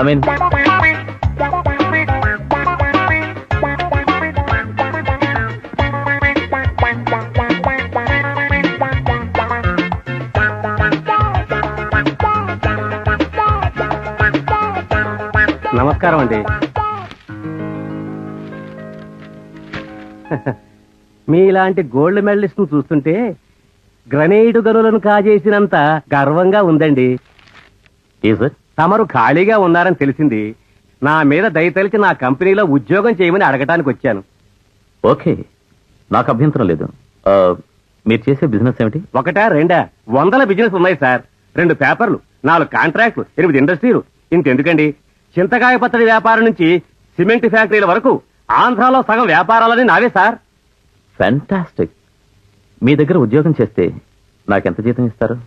Come in. నమస్కారం అండి. మీలాంటి గోల్డ్ మెడలిస్ట్ ను చూస్తుంటే గ్రనేడు గనులను కాజేసినంత గర్వంగా ఉందండి. తమరు ఖాళీగా ఉన్నారని తెలిసింది. నా మీద దయతలిచి నా కంపెనీలో ఉద్యోగం చేయమని అడగటానికి వచ్చాను. ఓకే, నాకు అభ్యంతరం లేదు. మీరు చేసే బిజినెస్ ఏమిటి? ఒకటా రెండా 100 బిజినెస్ ఉన్నాయి సార్. 2 పేపర్లు, 4 కాంట్రాక్టులు, 8 ఇండస్ట్రీలు. ఇంకెందుకండి, చింతకాయ పచ్చడి వ్యాపారం నుంచి సిమెంట్ ఫ్యాక్టరీల వరకు ఆంధ్రాలో సగం వ్యాపారాలని నావే సార్. ఫ్యాంటాస్టిక్. మీ దగ్గర ఉద్యోగం చేస్తే నాకెంత జీతం ఇస్తారు?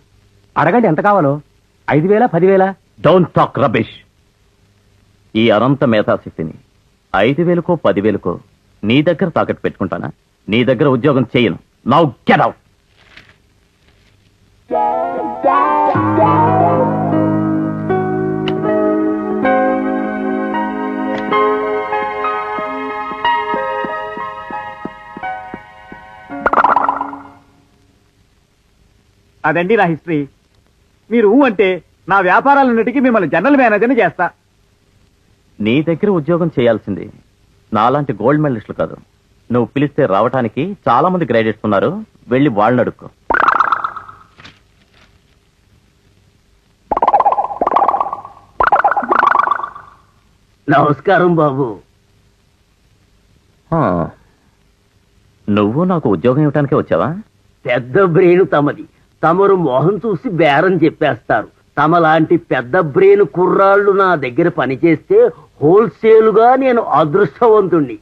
అడగండి, ఎంత కావాలో. 5,000, 10,000? Don't talk rubbish. ఈ అనంత మేధాశక్తిని 5,000కో 10,000కో నీ దగ్గర తాకట్టు పెట్టుకుంటానా? నీ దగ్గర ఉద్యోగం చేయను. Now get out. అదండి నా హిస్టరీ. మీరు అంటే నా వ్యాపారాలన్నిటికీ మిమ్మల్ని జనరల్ మేనేజర్ని చేస్తా. నీ దగ్గర ఉద్యోగం చేయాల్సింది నాలాంటి గోల్డ్ మెడలిస్టులు కాదు. నువ్వు పిలిస్తే రావటానికి చాలా మంది గ్రాడ్యుయేట్స్ ఉన్నారు. వెళ్ళి వాళ్ళని అడుక్కో. నమస్కారం బాబు. నువ్వు నాకు ఉద్యోగం ఇవ్వటానికే వచ్చావా? పెద్ద బ్రెయిన్ తమది. తమరు మొహం చూసి బేరం చెప్పేస్తారు. తమలాంటి పెద్ద బ్రెయిన్ కుర్రాళ్ళు నా దగ్గర పనిచేస్తే హోల్సేలుగా నేను అదృష్టవంతుణ్ణి.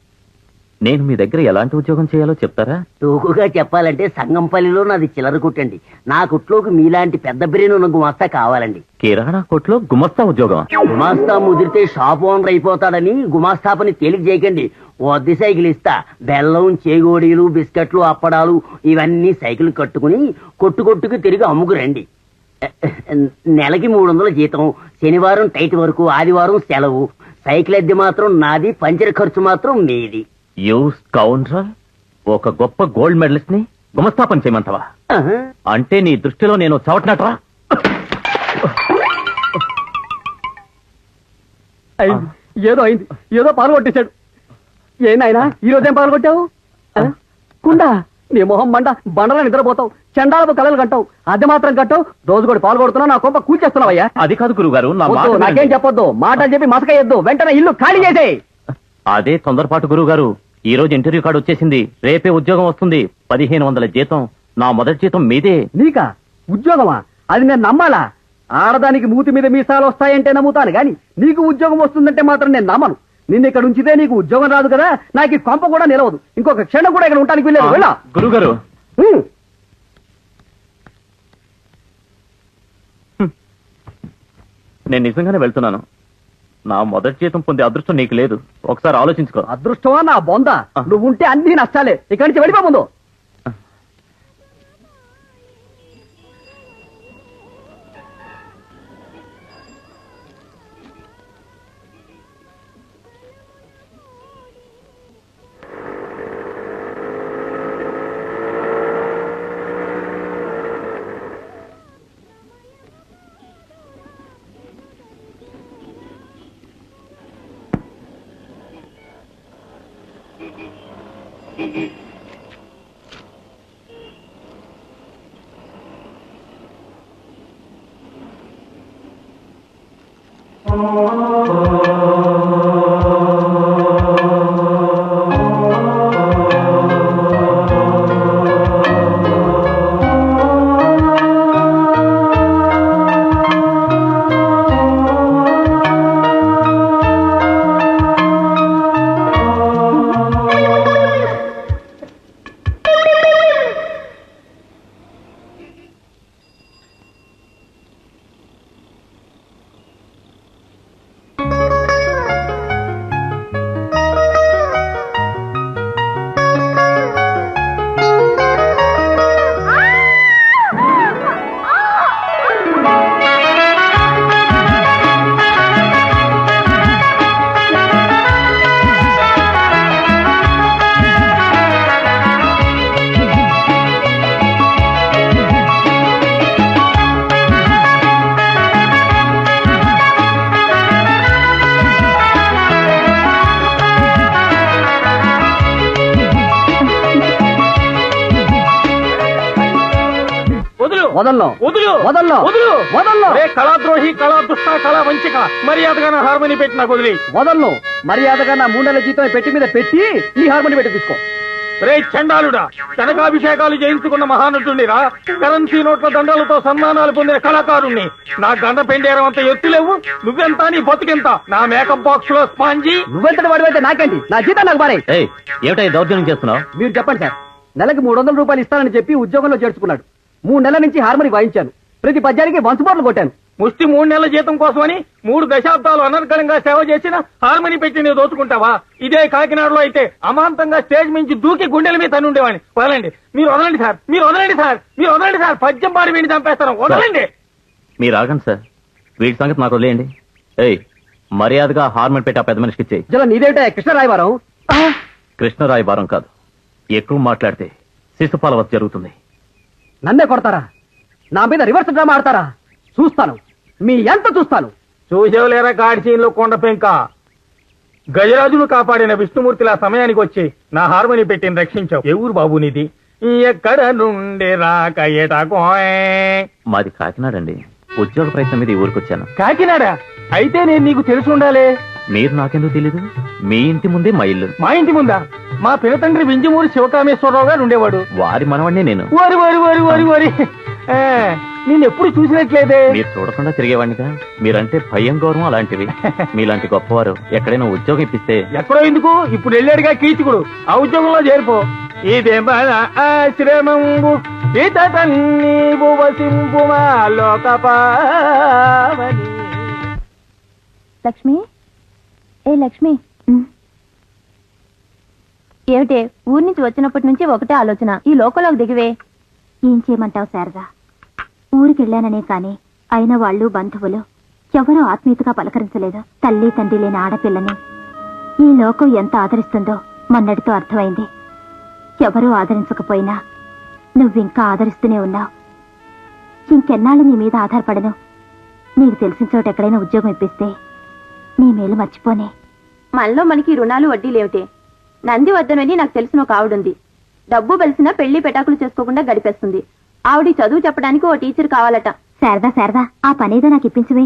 నేను మీ దగ్గర ఎలాంటి ఉద్యోగం చేయాలో చెప్తారా? తూకుగా చెప్పాలంటే సంగంపల్లిలో నాది చిల్లర కుట్టండి. నా కుట్లోకి మీలాంటి పెద్ద బ్రెయిన్ ఉన్న గుమాస్తా కావాలండి. కిరాణా కొట్లో గుమస్తా ఉద్యోగం? గుమాస్తా ముదిరితే షాప్ ఓనర్ అయిపోతాడని గుమాస్తా పని తేలిక చేయకండి. వద్ది సైకిల్ ఇస్తా. బెల్లం, చేగోడీలు, బిస్కెట్లు, అప్పడాలు ఇవన్నీ సైకిల్ కట్టుకుని కొట్టుకు తిరిగి అమ్ముకు రండి. నెలకి 300 జీతం. శనివారం టైట్ వరకు, ఆదివారం సెలవు. సైకిల్ అద్దె మాత్రం నాది, పంచర్ ఖర్చు మాత్రం మీది. You scoundrel. ఒక గొప్ప గోల్డ్ మెడలిస్ట్ ని గుమస్థాపన చేయమంటావా? అంటే నీ దృష్టిలో నేను చవటనట్రా? ఏదో అయింది. ఏదో పాల్గొట్టేశాడు. ఏనాయనా ఈ రోజేం పాల్గొట్టావు? కుండా నీ మొహం మండ. బండలా నిద్రపోతావు. చండాలపు కలలు కంటావు. అది మాత్రం కట్టావు. రోజు కూడా పాల్గొడుతున్నావు. నా కొంప కూల్చేస్తున్నావయ్యా. అది కాదు గురుగారు. నాకేం చెప్పొద్దు. మాటలు చెప్పి మసకయ్యొద్దు. వెంటనే ఇల్లు ఖాళీ చేసే. అదే తొందరపాటు గురుగారు. ఈ రోజు ఇంటర్వ్యూ కార్డు వచ్చేసింది. రేపే ఉద్యోగం వస్తుంది. 1,500 జీతం. నా మొదటి జీతం మీదే. నీకా ఉద్యోగమా? అది నేను నమ్మాలా? ఆడదానికి మూతి మీద మీసాలు వస్తాయంటే నమ్ముతాను గాని నీకు ఉద్యోగం వస్తుందంటే మాత్రం నేను నమ్మను. నిన్ను ఇక్కడ ఉంచితే నీకు ఉద్యోగం రాదు కదా. నాకు ఈ కొంప కూడా నిలవదు. ఇంకొక క్షణం కూడా ఇక్కడ ఉండడానికి వెళ్ళలేదు. వెళ్ళా గురుగారు. నేను నిజంగానే వెళ్తున్నాను. నా మొదటి జీతం పొందే అదృష్టం నీకు లేదు. ఒకసారి ఆలోచించుకో. అదృష్టమా నా బొంద? నువ్వు ఉంటే అన్ని నష్టాలే. ఇక్కడి నుంచి వెళ్ళిపో ముందు. వదల్లో వదులు వదల్లో వదులు వదల్లో రే కళాద్రోహి కళా దుష్ట కళా వంచిక మర్యాదగా నా హార్మోని పెట్టి నాకు వదిలి వదల్లో మర్యాదగా నా 3 నెలల జీతం పెట్టి మీద పెట్టి నీ హార్మోని పెట్టి తీసుకో. రే చండాలుడా కనకాభిషేకాలు చేయించుకున్న మహానటుడిరా కరెన్సీ నోట్ల దండాలతో సన్మానాలు పొందిన కళాకారుణ్ణి నా గండ పెండేరం అంత ఎత్తులేవు నువ్వెంత నీ బతుకెంత నా మేకప్ బాక్స్ లో స్పాంజీ నువ్వెంతటి వాడివైతే నాకేంటి, నా జీతం నాకు బారే. ఏయ్ ఏమిటా ఈ దౌర్జన్యం చేస్తున్నావు? మీరు చెప్పండి సార్. నెలకి 300 రూపాయలు ఇస్తానని చెప్పి ఉద్యోగంలో చేర్చుకున్నాడు. 3 నెలల నుంచి హార్మోని వాయించాను. ప్రతి పద్యానికి వంశపోట్లు కొట్టాను. ముష్టి 3 నెలల జీతం కోసమని 3 దశాబ్దాలు అనర్గళంగా సేవ చేసిన హార్మోని పెట్టి నేను దోచుకుంటావా? ఇదే కాకినాడలో అయితే అమాంతంగా స్టేజ్ మించి దూకి గుండెల మీద తను ఉండేవాడిని. వదలండి, మీరు వదలండి సార్, మీరు వదలండి సార్, మీరు వదలండి సార్, పద్యం పాడి వీడిని చంపేస్తాను, వదలండి. మీరు ఆగండి సార్, వీటి సంగతి నాకు వదిలేయండి. ఏయ్ మర్యాదగా హార్మోన్ పెట్టి ఆ పెద్ద మనిషికి ఇచ్చేయి. జల నీదేంటే కృష్ణరాయవారం. కృష్ణరాయబారం కాదు, ఎక్కువ మాట్లాడితే శిశుపాలవత్ జరుగుతుంది. నన్నే కొడతారా? నా మీద రివర్స్ డ్రామా ఆడతారా? చూస్తాను, మీ ఎంత చూస్తాను. చూసేవలేరా కాడిచీన్లో కొండ పెంక గజరాజును కాపాడిన విష్ణుమూర్తిలా సమయానికి వచ్చి నా హార్మోని పెట్టిని రక్షించావు. ఏ ఊరు బాబు నీది? ఎక్కడ నుండి రాక ఏటాకోయ్. మాది కాకినాడ అండి. ఉద్యోగ ప్రయత్నం మీద ఈ ఊరికొచ్చాను. కాకినాడ అయితే నేను నీకు తెలిసి ఉండాలి. మీరు నాకెందుకు తెలీదు? మీ ఇంటి ముందే మా ఇల్లు. మా ఇంటి ముందా? మా పినతండ్రి వింజమూరి శివకామేశ్వరరావు గారు ఉండేవాడు. వారి మనవణ్ణి నేను. వరి వరి వరి వరి వరి నేను ఎప్పుడు చూసినట్లేదే. మీరు చూడకుండా తిరిగేవాడినిగా. మీరంటే భయం, గౌరవం అలాంటివి. మీలాంటి గొప్పవారు ఎక్కడైనా ఉద్యోగం ఇప్పిస్తే. ఎక్కడో ఎందుకు, ఇప్పుడు వెళ్ళాడుగా కీచుకుడు, ఆ ఉద్యోగంలో చేరిపో. ఇదే మన ఆశ్రమంబు ఇతతన్నీవు వసింపుమా లోకపావని. లక్ష్మి, ఏ లక్ష్మి, ఏమిటే ఊరి నుంచి వచ్చినప్పటి నుంచి ఒకటే ఆలోచన, ఈ లోకంలోకి దిగివే. ఏం చేయమంటావు శారదా? ఊరికెళ్ళాననే కాని అయిన వాళ్ళు బంధువులు ఎవరూ ఆత్మీయతగా పలకరించలేదు. తల్లి తండ్రి లేని ఆడపిల్లని ఈ లోకం ఎంత ఆదరిస్తుందో మొన్నటితో అర్థమైంది. ఎవరూ ఆదరించకపోయినా నువ్వింకా ఆదరిస్తూనే ఉన్నావు. ఇంకెన్నాళ్ళు నీ మీద ఆధారపడను. నీకు తెలిసిన చోట ఎక్కడైనా ఉద్యోగం ఇప్పిస్తే నీ మేలు మర్చిపోనే. మనలో మనకి రుణాలు వడ్డీలేమిటే? నంది వద్దనని నాకు తెలిసిన ఒక ఆవిడుంది. డబ్బు బలిసినా పెళ్లి పెటాకులు చేసుకోకుండా గడిపేస్తుంది. ఆవిడ చదువు చెప్పడానికి ఓ టీచర్ కావాలట. శారదా శారదా, ఆ పనేదో నాకు ఇప్పించవే.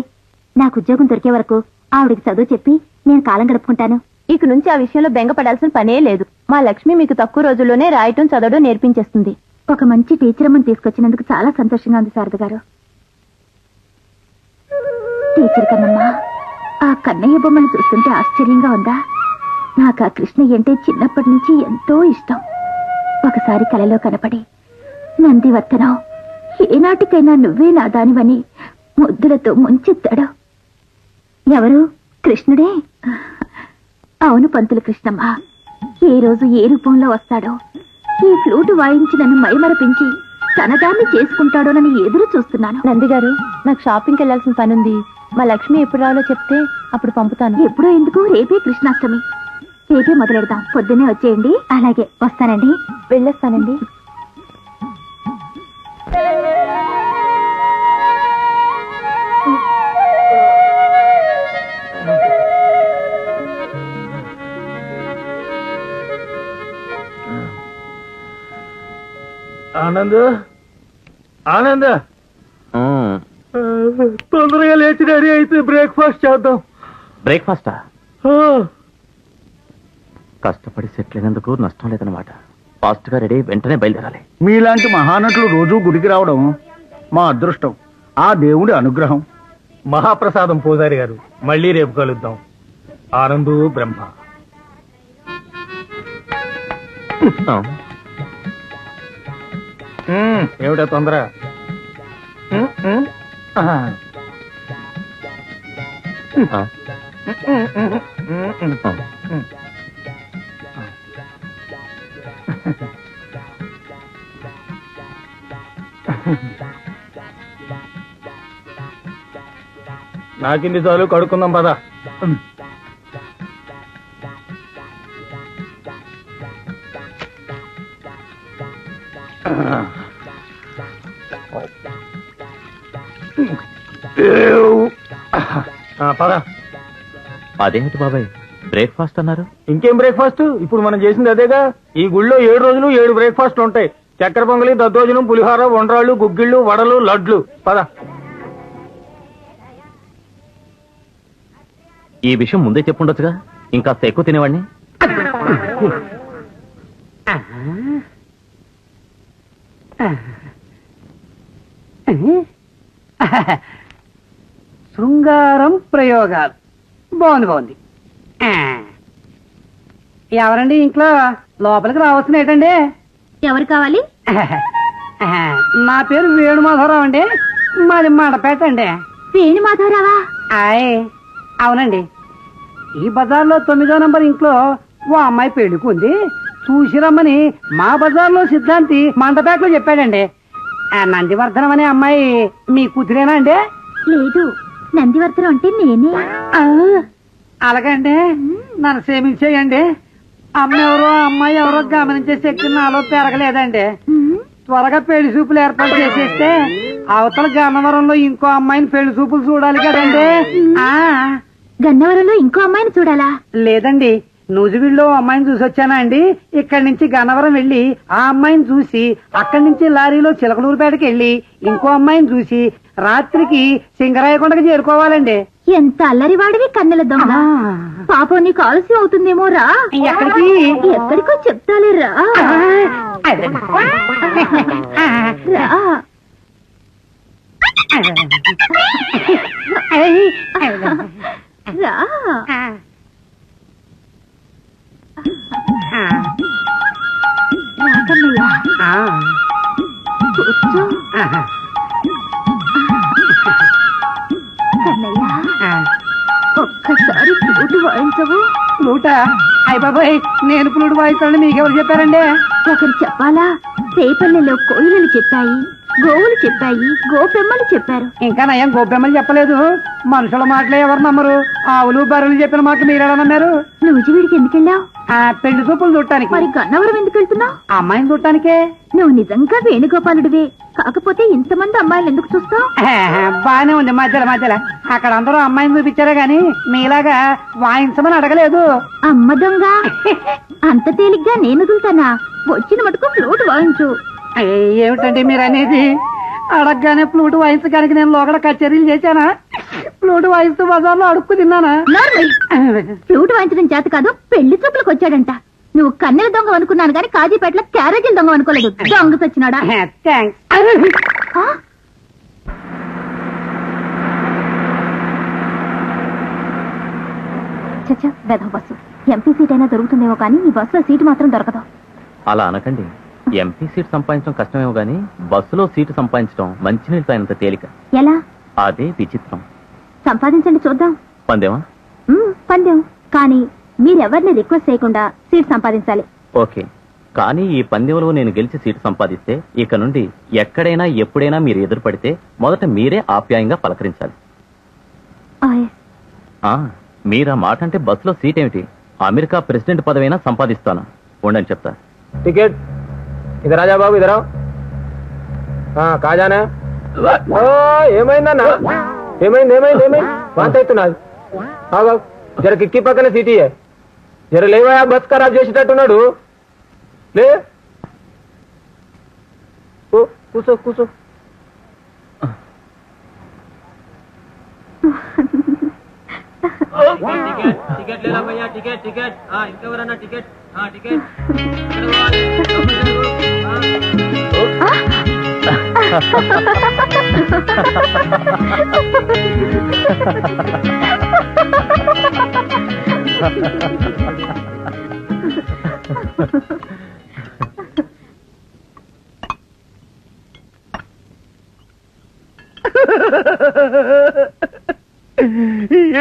నాకు ఉద్యోగం దొరికే వరకు ఆవిడికి చదువు చెప్పి నేను కాలం గడుపుకుంటాను. ఇక నుంచి ఆ విషయంలో బెంగపడాల్సిన పనే లేదు. మా లక్ష్మి మీకు తక్కువ రోజుల్లోనే రాయటం చదవడం నేర్పించేస్తుంది. ఒక మంచి టీచర్ అమ్మని తీసుకొచ్చినందుకు చాలా సంతోషంగా ఉంది శారద గారు. టీచర్ కన్నమ్మా, ఆ కన్నయ్య బొమ్మను చూస్తుంటే ఆశ్చర్యంగా ఉందా? నాకు ఆ కృష్ణయ్య అంటే చిన్నప్పటి నుంచి ఎంతో ఇష్టం. ఒకసారి కలలో కనపడి నందివర్తనం ఏనాటికైనా నువ్వే నా దానివని ముద్దులతో ముంచెత్తాడు. ఎవరు? కృష్ణుడే. అవును పంతులు కృష్ణమ్మ. ఏ రోజు ఏ రూపంలో వస్తాడో, ఈ ఫ్లూటు వాయించి నన్ను మైమరపించి తనదాన్ని చేసుకుంటాడోనని ఎదురు చూస్తున్నాను. నందిగారు, నాకు షాపింగ్కి వెళ్లాల్సిన పనుంది. మా లక్ష్మి ఎప్పుడు రావాలో చెప్తే అప్పుడు పంపుతాను. ఎప్పుడో ఎందుకు, రేపే కృష్ణాష్టమి. రేపే మొదలెడదాం. పొద్దున్నే వచ్చేయండి. అలాగే, వస్తానండి. వెళ్ళొస్తానండి. ఆనంద్, ఆనంద్, తొందరగా లేచి రెడీ అయితే బ్రేక్ఫాస్ట్ చేద్దాం. బ్రేక్ఫాస్టా? కష్టపడి సెటిల్ అయినందుకు నష్టం లేదనమాట. ఫాస్ట్ గా రెడీ, వెంటనే బయలుదేరాలి. మీలాంటి మహానటులు రోజు గుడికి రావడం మా అదృష్టం, ఆ దేవుడి అనుగ్రహం. మహాప్రసాదం పూజారి గారు, మళ్ళీ రేపు కలుద్దాం. ఆనందు బ్రహ్మ. ఏమిటా తొందర? నాకింది చాలు, కడుక్కుందాం పద. పద. అదేమిటి బాబాయ్ బ్రేక్ఫాస్ట్ అన్నారు? ఇంకేం బ్రేక్ఫాస్ట్? ఇప్పుడు మనం చేసింది అదేగా. ఈ గుళ్ళో 7 రోజులు 7 బ్రేక్ఫాస్ట్ ఉంటాయి. చక్కెర పొంగలి, దద్దోజనం, పులిహోర, వండ్రాళ్ళు, గుగ్గిళ్ళు, వడలు, లడ్లు. పద. ఈ విషయం ముందే చెప్పుండొచ్చుగా, ఇంకా ఎక్కువ తినేవాడిని. శృంగారం ప్రయోగాలు బాగుంది. ఎవరండి ఇంట్లో? లోపలికి రావాల్సిన ఏంటండి? ఎవరు కావాలి? నా పేరు వేణుమాధవరావు అండి, మాది మండపేట అండి. వేణు మాధవరావా? ఆయ్ అవునండి. ఈ బజార్లో 9వ నంబర్ ఇంట్లో ఓ అమ్మాయి పెళ్లికి ఉంది, చూసి రమ్మని మా బజార్లో సిద్ధాంతి మండపేటలో చెప్పాడండి. నందివర్ధనం అనే అమ్మాయి మీ కూతురేనా అండి? లేదు, నందివర్ధనం అంటే నేనే. అలాగండి, నన్ను క్షమించేయండి. అమ్మ ఎవరో అమ్మాయి ఎవరో గమనించే శక్తి నాలో పెరగలేదండి. త్వరగా పెళ్లి చూపులు ఏర్పాటు చేసేస్తే అవతల గన్నవరంలో ఇంకో అమ్మాయిని పెళ్లి చూపులు చూడాలి కదండి. గన్నవరంలో ఇంకో అమ్మాయిని చూడాలా? లేదండి, నూజివీడులో అమ్మాయిని చూసి వచ్చానా అండి. ఇక్కడి నుంచి గన్నవరం వెళ్లి ఆ అమ్మాయిని చూసి అక్కడి నుంచి లారీలో చిలకలూరుపేటకి వెళ్లి ఇంకో అమ్మాయిని చూసి రాత్రికి సింగరాయకొండకి చేరుకోవాలండి. ఎంత అల్లరివాడివి కన్నెల దొంగ. పాపం నీకు ఆలస్యం అవుతుందేమో, రా. ఎక్కడికి? ఎక్కడికో చెప్తాలే, రా. రా. కూర్చో. కన్నయ్య, ఒక్కసారి ఫ్లూటు వాయించవు? ఫ్లూటా? అయ్య బాబాయ్, నేను ఫ్లూట్ వాయిస్తానని మీకెవరు చెప్పారండి? ఒకరు చెప్పాలా? రేపల్లెలో కోయిలలు చెప్పాయి, గోవులు చెప్పాయి, గోపెమ్మలు చెప్పారు. ఇంకా నయం గోపెమ్మలు చెప్పలేదు. మనుషుల మాటలే ఎవరు నమ్మరు. ఆవులు బర్రెలు చెప్పిన మాటలు మీరెలా నమ్మారు? నూజివీడికి ఎందుకెళ్ళావు? పెళ్లి చూపులు చూడటానికి. మరి గన్నవరం ఎందుకు వెళ్తున్నావు? అమ్మాయిని చూడటానికే. నువ్వు నిజంగా వేణుగోపాలుడివే, కాకపోతే ఇంతమంది అమ్మాయిలు ఎందుకు చూస్తావు? బానే ఉంది మధ్యలో. అక్కడ అందరూ అమ్మాయిని చూపించారే గాని మీలాగా వాయించమని అడగలేదు. అమ్మ దొంగ, అంత తేలిగ్గా నేను వదులుతానా? వచ్చిన మటుకు ఫ్లూట్ వాయించు. ఏమిటండి మీరు అనేది? అడగగానే ఫ్లూట్ వాయించడానికి నేను లోగడ కచేరీలు చేశానా? ఫ్లూట్ వాయిస్తూ బజార్లో అడుక్కు తిన్నానా? ఫ్లూట్ వాయించడం చేత కాదు, పెళ్లి చూపులకు వచ్చాడంట. నువ్వు కన్నెల దొంగ అనుకున్నాను గాని కాజీపేటలో క్యారేజీల దొంగ అనుకోలేదు. దొంగ సచ్చినాడా? చచ్చా, వెధవ బస్సు. ఎంపీ సీట్ అయినా దొరుకుతుందేమో కానీ ఈ బస్సులో సీటు మాత్రం దొరకదు. అలా అనకండి. ఎంపీ సీట్ సంపాదించడం కష్టమేమో గానీ బస్సులో సీటు సంపాదించడం మంచినీళ్ళు తాగినంత తేలిక. ఎలా? అదే విచిత్రం. సంపాదించండి చూద్దాం. పందేమా? పందెం. కానీ మీరెవరిని రిక్వెస్ట్ చేయకుండా సీట్ సంపాదించాలి. ఓకే, కానీ ఈ పందెంలో నేను గెలిచి సీటు సంపాదిస్తే ఇక నుండి ఎక్కడైనా ఎప్పుడైనా మీరు ఎదురుపడితే మొదట మీరే ఆప్యాయంగా పలకరించాలి. మీరా మాట అంటే బస్సులో సీట్ ఏమిటి, అమెరికా ప్రెసిడెంట్ పదవైనా సంపాదిస్తాను. ఉండని చెప్తా. టికెట్ ఇదరా రాజా బాబు, ఇదరా. కాజానా? ఏమైందన్నా? ఏమైంది? వాంత అవుతున్నది. బాబు జర కిక్కి పక్కన సీటీ జర లేవా, బస్ ఖరాబ్ చేసేటట్టున్నాడు. లే కూసో. టికెట్ లేరా భయ్యా? టికెట్ ఇంకెవరన్నా టికెట్? టికెట్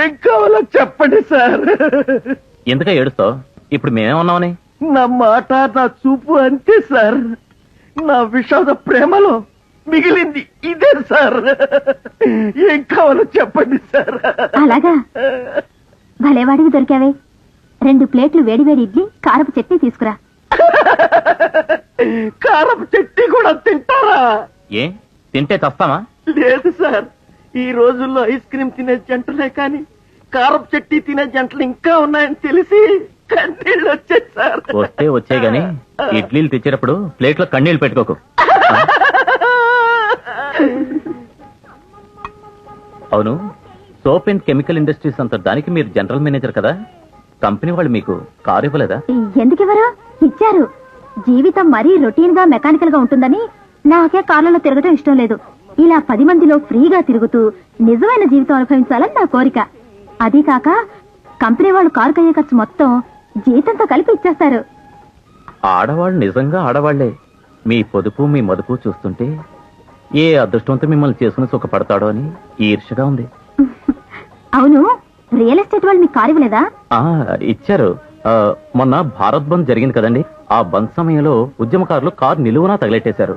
ఏం కావాలో చెప్పండి సార్. ఎందుక ఏడుస్తావు? ఇప్పుడు మేమేమన్నామని? నా మాట నా చూపు అంతే సార్. నా విషాద ప్రేమలో మిగిలింది ఇదే సార్. ఏం కావాలో చెప్పండి సార్. అలాగా, భలేవాడివి దొరికావే. 2 ప్లేట్లు వేడివేడి ఇడ్లీ, కారపు చట్నీ తీసుకురా. కారపు చట్నీ కూడా తింటారా? ఏ తింటే చస్తామా? లేదు సార్, ఈ రోజుల్లో ఐస్ క్రీమ్ తినే జంటలే కానీ కారపు చట్నీ తినే జంటలు ఇంకా ఉన్నాయని తెలిసి కన్నీళ్ళు వచ్చాయి సార్. వచ్చే గాని ఇడ్లీలు తెచ్చేటప్పుడు ప్లేట్లో కన్నీళ్ళు పెట్టుకోకు. అవును, సోప్ అండ్ కెమికల్ ఇండస్ట్రీస్ అంత దానికి మీరు జనరల్ మేనేజర్ కదా, కంపెనీ వాళ్ళు మీకు కారు ఇవ్వలేదా? ఎందుకెవరు ఇచ్చారు? జీవితం మరీ రొటీన్ గా మెకానికల్ గా ఉంటుందని నాకే కార్లలో తిరగటం ఇష్టం లేదు. ఇలా 10 మందిలో ఫ్రీగా తిరుగుతూ నిజమైన జీవితం అనుభవించాలని నా కోరిక. అదీ కాక కంపెనీ వాళ్ళు కారు కయ్యే ఖర్చు మొత్తం జీతంతో కలిపి ఇచ్చేస్తారు. ఆడవాళ్ళు నిజంగా ఆడవాళ్లే. మీ పొదుపు మీ మదుపు చూస్తుంటే ఏ అదృష్టంతో మిమ్మల్ని చేసుకుని సుఖపడతాడో అని ఈర్షగా ఉంది. అవును, రియల్ ఎస్టేట్ వాళ్ళు మీకు కారు ఇవ్వలేదా? ఇచ్చారు. మొన్న భారత్ బంద్ జరిగింది కదండి, ఆ బంద్ సమయంలో ఉద్యమకారులు కారు నిలువునా తగలెట్టేశారు.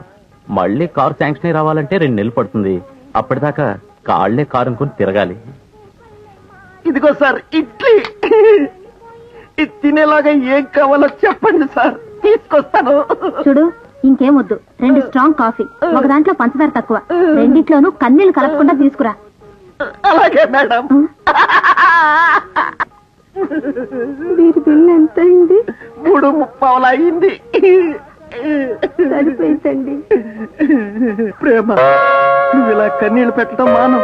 మళ్ళీ కారు శాంక్షన్ అయి రావాలంటే 2 నెలలు పడుతుంది. అప్పటిదాకా కాళ్లే కారు అనుకుని తిరగాలి. ఇదిగో సార్ ఇడ్లీ, ఇది తినేలాగా ఏం కావాలో చెప్పండి సార్, తీసుకొస్తాను. చూడు, ఇంకేం వద్దు. 2 స్ట్రాంగ్ కాఫీ, ఒక దాంట్లో పంచదార తక్కువ, రెండిట్లోనూ కన్నీళ్లు కలపకుండా తీసుకురా. అలాగే మేడం. వీరి బిల్లు ఎంత అయింది? 3:30 అయింది. సరిపోయిందండి. ప్రేమ, నువ్వు ఇలా కన్నీళ్లు పెట్టడం మానం.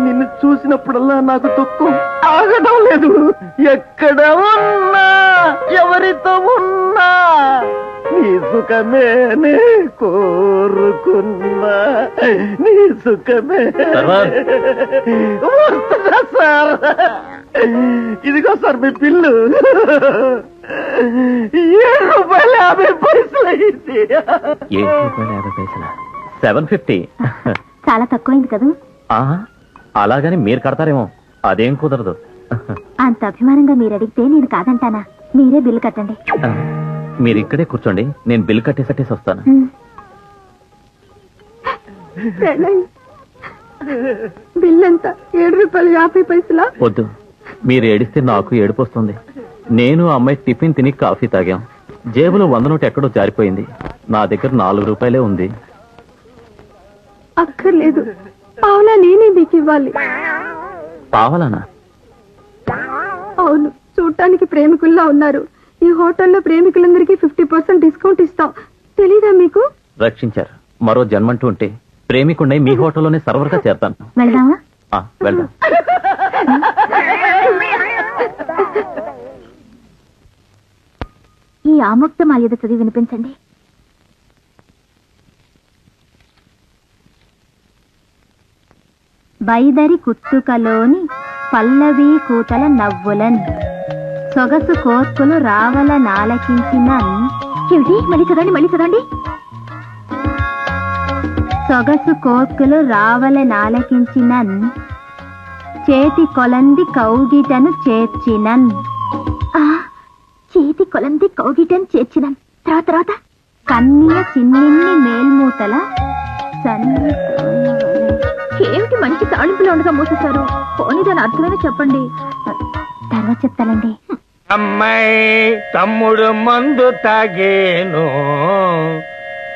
నిన్ను చూసినప్పుడల్లా నాకు దుఃఖం ఆగడం లేదు. ఎక్కడ ఉన్నా ఎవరితో ఉన్నా నీ సుఖమేనే కోరుకున్నా, నీ సుఖమే. వస్తుందా సార్? ఇదిగో సార్ మీ బిల్లు, ₹7.50 అయింది. ₹7.50. 750. చాలా తక్కువైంది కదా? అలాగని మీరు కడతారేమో, అదేం కుదరదు. అంత అభిమానంగా మీరు అడిగితే నేను కాదంటానా? మీరే బిల్లు కట్టండి. మీరు ఇక్కడే కూర్చోండి, నేను బిల్ కట్టేసి వస్తాను. బిల్ ఎంత? ₹7.50. వద్దు, మీరు ఏడిస్తే నాకు ఏడుపు వస్తుంది. నేను అమ్మాయి టిఫిన్ తిని కాఫీ తాగాం, జేబులో 100 నోటు ఎక్కడో జారిపోయింది. నా దగ్గర ₹4 ఉంది. అక్కర్లేదు, పావులా నేనే మీకు ఇవ్వాలి. పావలానా? అవును, చూడటానికి ప్రేమికుల్లా ఉన్నారు. ఈ హోటల్లో ప్రేమికులందరికీ 50% డిస్కౌంట్ ఇస్తాం. తెలీదా మీకు? రక్షించారు. మరో జన్మంటూ ఉంటే ప్రేమికుణ్ణి మీ హోటల్లోనే సర్వర్గా చేస్తాను. వెళ్దామా? వెళ్దాం. ఈ ఆముక్త మాల్యద చదివి వినిపించండి. బైదరి కుత్తుకలోని పల్లవి కూతల నవ్వులన్ సొగసు కోర్కులు రావల నాలకించిన. మళ్ళీ చదవండి. సొగసు కోర్కులు రావల నాలకించినన్, చేతి కొలంది కౌగిటను చేర్చినన్. చేతి కొలంది కౌగిటను చేర్చినన్. తర్వాత కన్య చిన్నిన్ని మేల్మూతల సన్ని. ఏమిటి మంచి తాళింపులో ఉండగా మూసేశారు? పోనీ దాని అర్థమైన చెప్పండి, తర్వాత చెప్తానండి. అమ్మాయి తమ్ముడు మందు తాగేను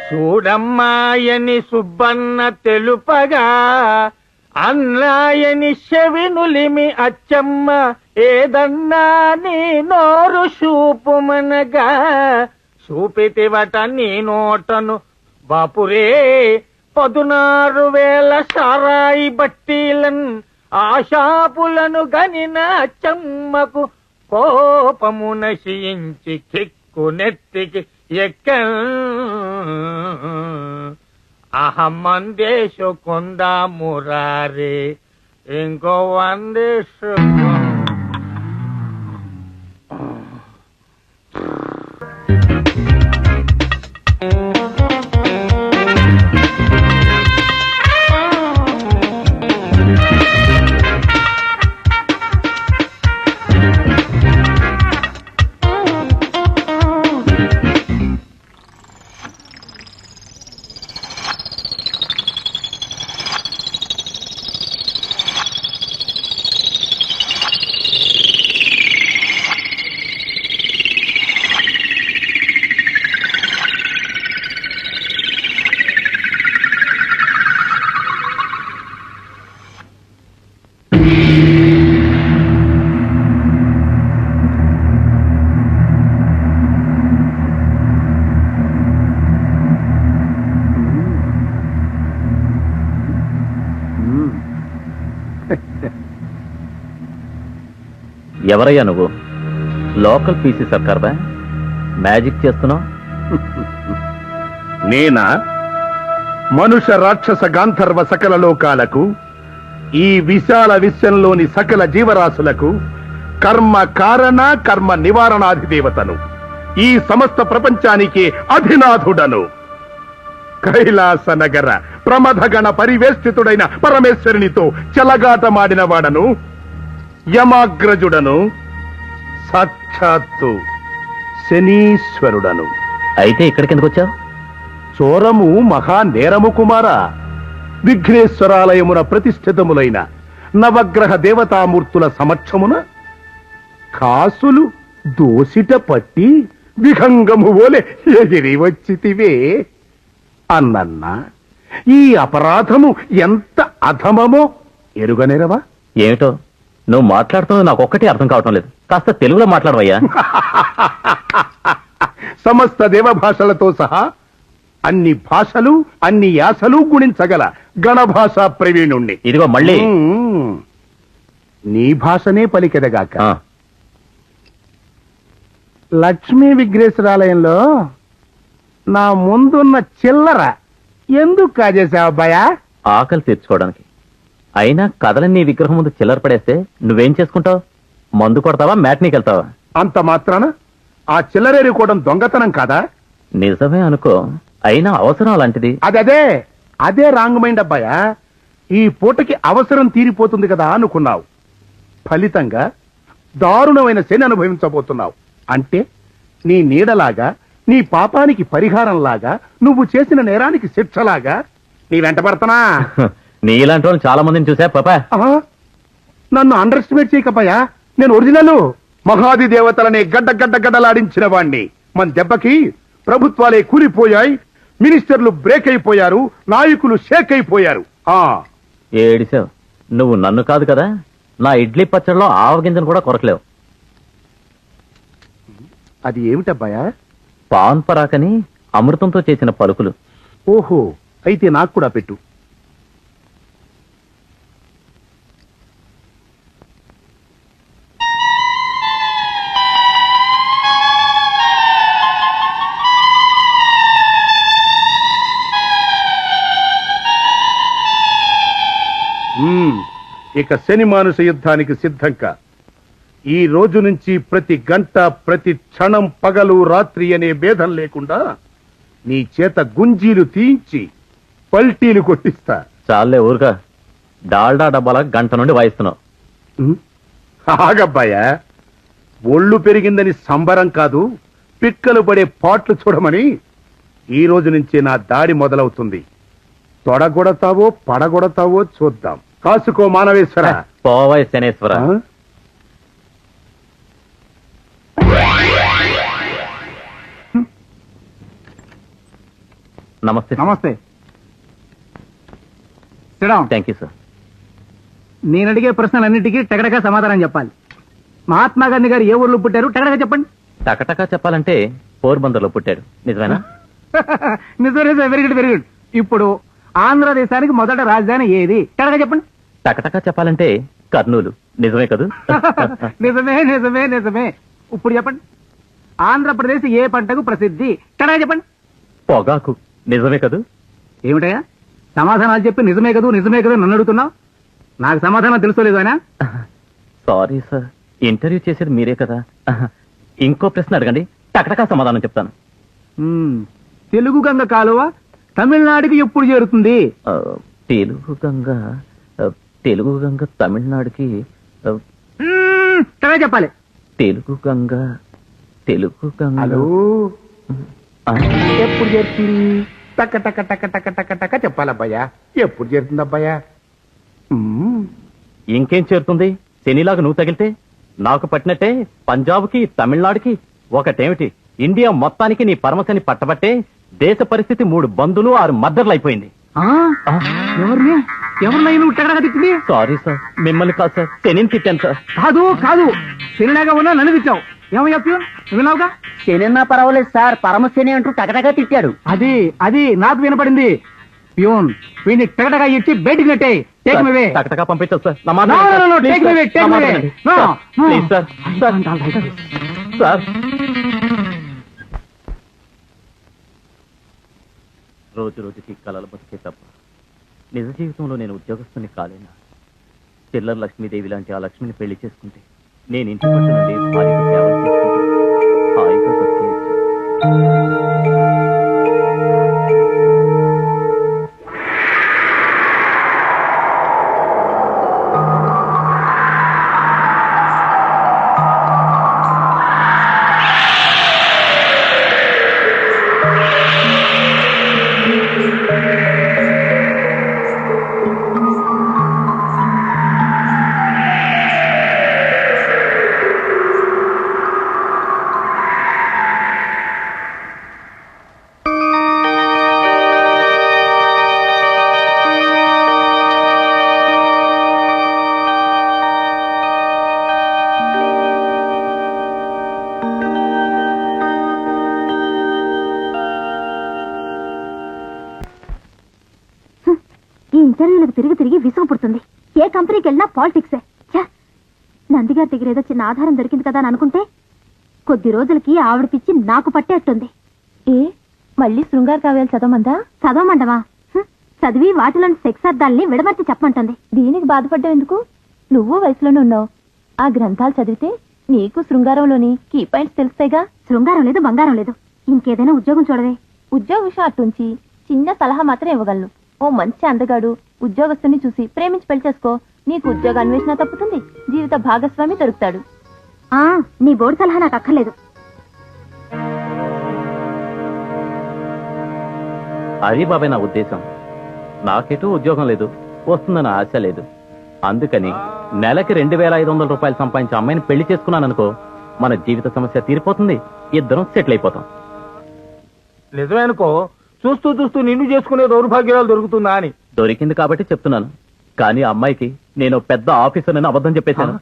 చూడమ్మాయని సుబ్బన్న తెలుపగా, అన్నాయని చెవినులిమి అచ్చమ్మ ఏదన్నా నీ నోరు చూపుమనగా, చూపితివట నీ నోటను బాపురే 16,000 సారాయి బట్టీలన్, ఆశాపులను గనిన అచ్చమ్మకు కోపము నశించి కిక్కు నెత్తికి అహమ్మందేశు కొందా మురారే ఇంకో 100. ఎవరయ్యా నువ్వు? లోకల్ పీసీ సర్కార్ బా మ్యాజిక్ చేస్తున్నావు? నేనా? మనుష్య రాక్షస గాంధర్వ సకల లోకాలకు, ఈ విశాల విశ్వంలోని సకల జీవరాశులకు కర్మ కారణ కర్మ నివారణాధిదేవతను, ఈ సమస్త ప్రపంచానికి అధినాథుడను, కైలాస నగర ప్రమథగణ పరివేష్టితుడైన పరమేశ్వరునితో చెలగాటమాడిన వాడను, యమాగ్రజుడను, సాక్షాత్తు శనీశ్వరుడను. అయితే ఇక్కడికి ఎందుకు వచ్చావు? చోరము మహా నేరము కుమారా. విఘ్నేశ్వరాలయమున ప్రతిష్ఠితములైన నవగ్రహ దేవతామూర్తుల సమక్షమున కాసులు దోసిట పట్టి విహంగము ఓలే ఎగిరి వచ్చితివే అన్నన్నా. ఈ అపరాధము ఎంత అధమమో ఎరుగనేరవా? ఏమిటో నువ్వు మాట్లాడుతున్నది నాకు ఒక్కటి అర్థం కావటం లేదు. కాస్త తెలుగులో మాట్లాడవయ్యా. సమస్త దేవభాషలతో సహా అన్ని భాషలు అన్ని యాసలు గుణించగల గణభాషా ప్రవీణుణ్ణి. ఇదిగో మళ్ళీ నీ భాషనే పలికెదగాక. ఆ, లక్ష్మీ విఘ్నేశ్వరాలయంలో నా ముందున్న చిల్లర ఎందుకు కాజేశావు అబ్బాయా? ఆకలి తీర్చుకోవడానికి. అయినా కథలన్నీ విగ్రహం ముందు చిల్లర పడేస్తే నువ్వేం చేసుకుంటావు? మందు కొడతావా, మ్యాట్నీకి వెళ్తావా? అంత మాత్రాన ఆ చిల్లరేరుకోవడం దొంగతనం కాదా? నిజమే అనుకో, అయినా అవసరం అలాంటిది. అదే రాంగ్ మైండ్ అబ్బాయా. ఈ పూటకి అవసరం తీరిపోతుంది కదా అనుకున్నావు. ఫలితంగా దారుణమైన శని అనుభవించబోతున్నావు. అంటే నీ నీడలాగా, నీ పాపానికి పరిహారంలాగా, నువ్వు చేసిన నేరానికి శిక్షలాగా నీ వెంట పడతానా? నీ ఇలాంటి వాళ్ళు చాలా మందిని చూసా పాపా. నన్ను అండర్ ఎస్టిమేట్ చేయకపాయా. నేను ఒరిజినల్ మహాది దేవతలనే గడ్డలాడించిన వాణ్ణి. మన దెబ్బకి ప్రభుత్వాలే కూలిపోయాయి, మినిస్టర్లు బ్రేక్ అయిపోయారు, నాయకులు షేక్ అయిపోయారు. ఏడిసావు. నువ్వు నన్ను కాదు కదా, నా ఇడ్లీ పచ్చడిలో ఆవగింజను కూడా కొరకలేవు. అది ఏమిటబ్బాయా? పాన్ పరాకని అమృతంతో చేసిన పలుకులు. ఓహో, అయితే నాకు కూడా పెట్టు. ఇక శని మానుష యుద్ధానికి సిద్ధంగా. ఈ రోజు నుంచి ప్రతి గంట, ప్రతి క్షణం, పగలు రాత్రి అనే భేదం లేకుండా నీ చేత గుంజీలు తీయించి పల్టీలు కొట్టిస్తా. చాలే ఊరుగా. డాల్డా డబ్బాల గంట నుండి వాయిస్తున్నావు. ఆగబ్బాయా, ఒళ్ళు పెరిగిందని సంబరం కాదు, పిక్కలు పడే పాట్లు చూడమని ఈ రోజు నుంచి నా దాడి మొదలవుతుంది. తొడగొడతావో పడగొడతావో చూద్దాం. కాసుకో మానవేశ్వర. పోవాయి శనేశ్వర. నమస్తే. నమస్తే. Thank you sir. నేను అడిగే ప్రశ్నలన్నిటికీ టగడగా సమాధానం చెప్పాలి. మహాత్మా గాంధీ గారు ఏ ఊర్లో పుట్టారు? టగడగా చెప్పండి. టకటకా చెప్పాలంటే పోర్బందర్లో పుట్టాడు. నిజమేనా? నిజమే. Very good, very good. ఇప్పుడు ఆంధ్రదేశానికి మొదట రాజధాని ఏది? టగడగా చెప్పండి. టకటకా చెప్పాలంటే కర్నూలు. నిజమే కదూ? నిజమే నిజమే నిజమే. ఇప్పుడు చెప్పండి, ఆంధ్రప్రదేశ్ ఏ పంటకు ప్రసిద్ధి? టగడగా చెప్పండి. పొగాకు. నిజమే కదూ? ఏమిటయ్యా సమాధానాలు చెప్పి నిజమే కదూ నిజమే కదూ నన్ను అడుగుతున్నావు? నాకు సమాధానం తెలుసుకోలేదు ఆయన. సారీ సార్, ఇంటర్వ్యూ చేసేది మీరే కదా. ఇంకో ప్రశ్న అడగండి, టకటకా సమాధానం చెప్తాను. తెలుగు గంగ కాలువ తమిళనాడుకి ఎప్పుడు చేరుతుంది? తెలుగు గంగ తమిళనాడుకి చెప్పాలి. తెలుగు గంగ హలో, ఎప్పుడు చేరుతుంది? టక్క టక్క టక్క టక్క టక్క టక్క చెప్పాలబ్బాయా. ఎప్పుడు చేరుతుంది అబ్బాయా? ఇంకేం చేరుతుంది? శనిలాగా నువ్వు తగిలితే నాకు పట్టినట్టే పంజాబ్కి తమిళనాడుకి ఒకటేమిటి, ఇండియా మొత్తానికి నీ పరమశని పట్టబట్టే దేశ పరిస్థితి 3 బంధులు 6 మద్దర్లు అయిపోయింది. ఎవరినై నువ్వు టగడగా తిట్టింది? సారీ సార్, మిమ్మల్ని కాదు సార్, శనిని తిట్టాను సార్. కాదు శనిలాగా ఉన్నా నన్ను తిట్టావు. ఏమయ్యా ప్యూన్, విన్నావుగా? శనిన్నా పర్వాలేదు సార్, పరమశని అంటూ టగటగా తిట్టాడు. అది నాకు వినపడింది. ప్యూన్ వీడిని టగటగా ఇచ్చి బయటికి నెట్టే టేక్ మీ వే టకటకా పంపించదు సార్ నా No, మాట no, no, no, వినండి, take me away, sir. take నా me మాట away. వినండి. No, sir, no. Please sir sir రోజు రోజుకి కలలు బతికే తప్ప నిజ జీవితంలో నేను ఉద్యోగస్తుని కాలేనా చిల్లర లక్ష్మీదేవి లాంటి ఆ లక్ష్మిని పెళ్లి చేసుకుంటే నేను ఇంటి పట్టు నుండి భార్యకు సేవలు చేసుకుంటే హాయిగా బతికేయచ్చు. ఈ ఇంటర్వ్యూలకు తిరిగి తిరిగి విసుగు పుడుతుంది. ఏ కంపెనీకి వెళ్ళినా పాలిటిక్సే. నందిగారి దగ్గర ఏదో చిన్న ఆధారం దొరికింది కదా అని అనుకుంటే కొద్ది రోజులకి ఆవిడ పిచ్చి నాకు పట్టేట్టుంది. ఏ మళ్ళీ శృంగార కావ్యాలు చదవమందా? చదవమంటవా? చదివి వాటిలోని సెక్స్ అర్థాలని విడమర్చి చెప్పమంటుంది. దీనికి బాధపడ్డావు ఎందుకు? నువ్వు వయసులోనే ఉన్నావు. ఆ గ్రంథాలు చదివితే నీకు శృంగారంలోని కీ పాయింట్స్ తెలుస్తాయిగా. శృంగారం లేదు, బంగారం లేదు. ఇంకేదైనా ఉద్యోగం చూడవే. ఉద్యోగ విషయం అట్టుంచి చిన్న సలహా మాత్రం ఇవ్వగలను. ఓ మంచి అందగాడు ఉద్యోగస్తుని చూసి ప్రేమించి పెళ్లి చేసుకో. నీకు ఉద్యోగ అన్వేషణ తప్పుతుంది, జీవిత భాగస్వామి దొరుకుతాడు. నీ బోర్డు సలహా నాకు అక్కర్లేదు. అది బాబాయ్ నా ఉద్దేశం. నాకెటూ ఉద్యోగం లేదు, వస్తుందన్న ఆశ లేదు. అందుకని నెలకి 2,500 రూపాయలు సంపాదించే అమ్మాయిని పెళ్లి చేసుకున్నాననుకో, మన జీవిత సమస్య తీరిపోతుంది, ఇద్దరం సెటిల్ అయిపోతాం. నిజమే అనుకో, చూస్తూ చూస్తూ నిన్ను చేసుకునే దౌర్భాగ్యాలు దొరుకుతుందా అని. దొరికింది కాబట్టి చెప్తున్నాను. కానీ ఆ అమ్మాయికి నేను పెద్ద ఆఫీసర్ అని అబద్ధం చెప్పేశాను.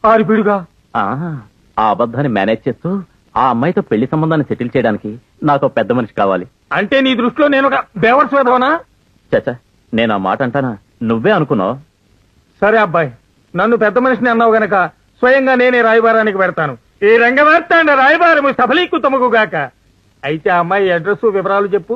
ఆరిపిడుగా ఆ అబద్ధాన్ని మేనేజ్ చేస్తూ ఆ అమ్మాయితో పెళ్లి సంబంధాన్ని సెటిల్ చేయడానికి నాకు ఒక పెద్ద మనిషి కావాలి. అంటే నీ దృష్టిలో నేను ఒక బేవర్స్ వేదవనా? చచ్చా, నేను ఆ మాట అంటానా? నువ్వే అనుకున్నావు. సరే అబ్బాయి, నన్ను పెద్ద మనిషిని అన్నావు గనక స్వయంగా నేనే రాయబారానికి పెడతాను. ఈ రంగవార్తాండ రాయబారము సఫలీకృతముగాక. అయితే ఆ అమ్మాయి అడ్రస్ వివరాలు చెప్పు.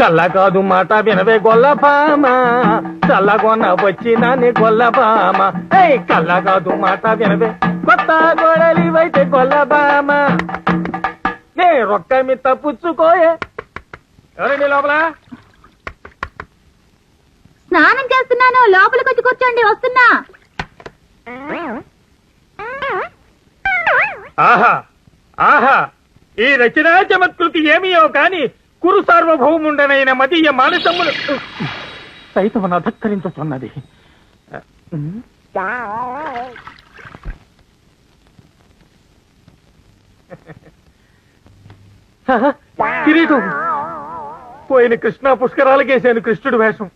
కళ్ళ కాదు మాట వినవే గొల్లపామ, చల్లగొన్న వచ్చినాని గొల్లబామ. కళ్ళ కాదు మాట వినవే కొత్త గొడలివైతే గొల్లబామ. నే రొక్క మీ తప్పుచ్చుకోయే. ఎవరండి లోపల? స్నానం చేస్తున్నాను, లోపలికి వచ్చి కూర్చోండి, వస్తున్నా. ఆహా ఆహా, ఈ రచనా చమత్కృతి ఏమియో కాని కురు సార్వభౌముండనైన మదీయ మానసములు సైతం అధక్కరించుతున్నది. కిరీటం పోయిన కృష్ణా పుష్కరాలకేసాను కృష్ణుడు వేషం.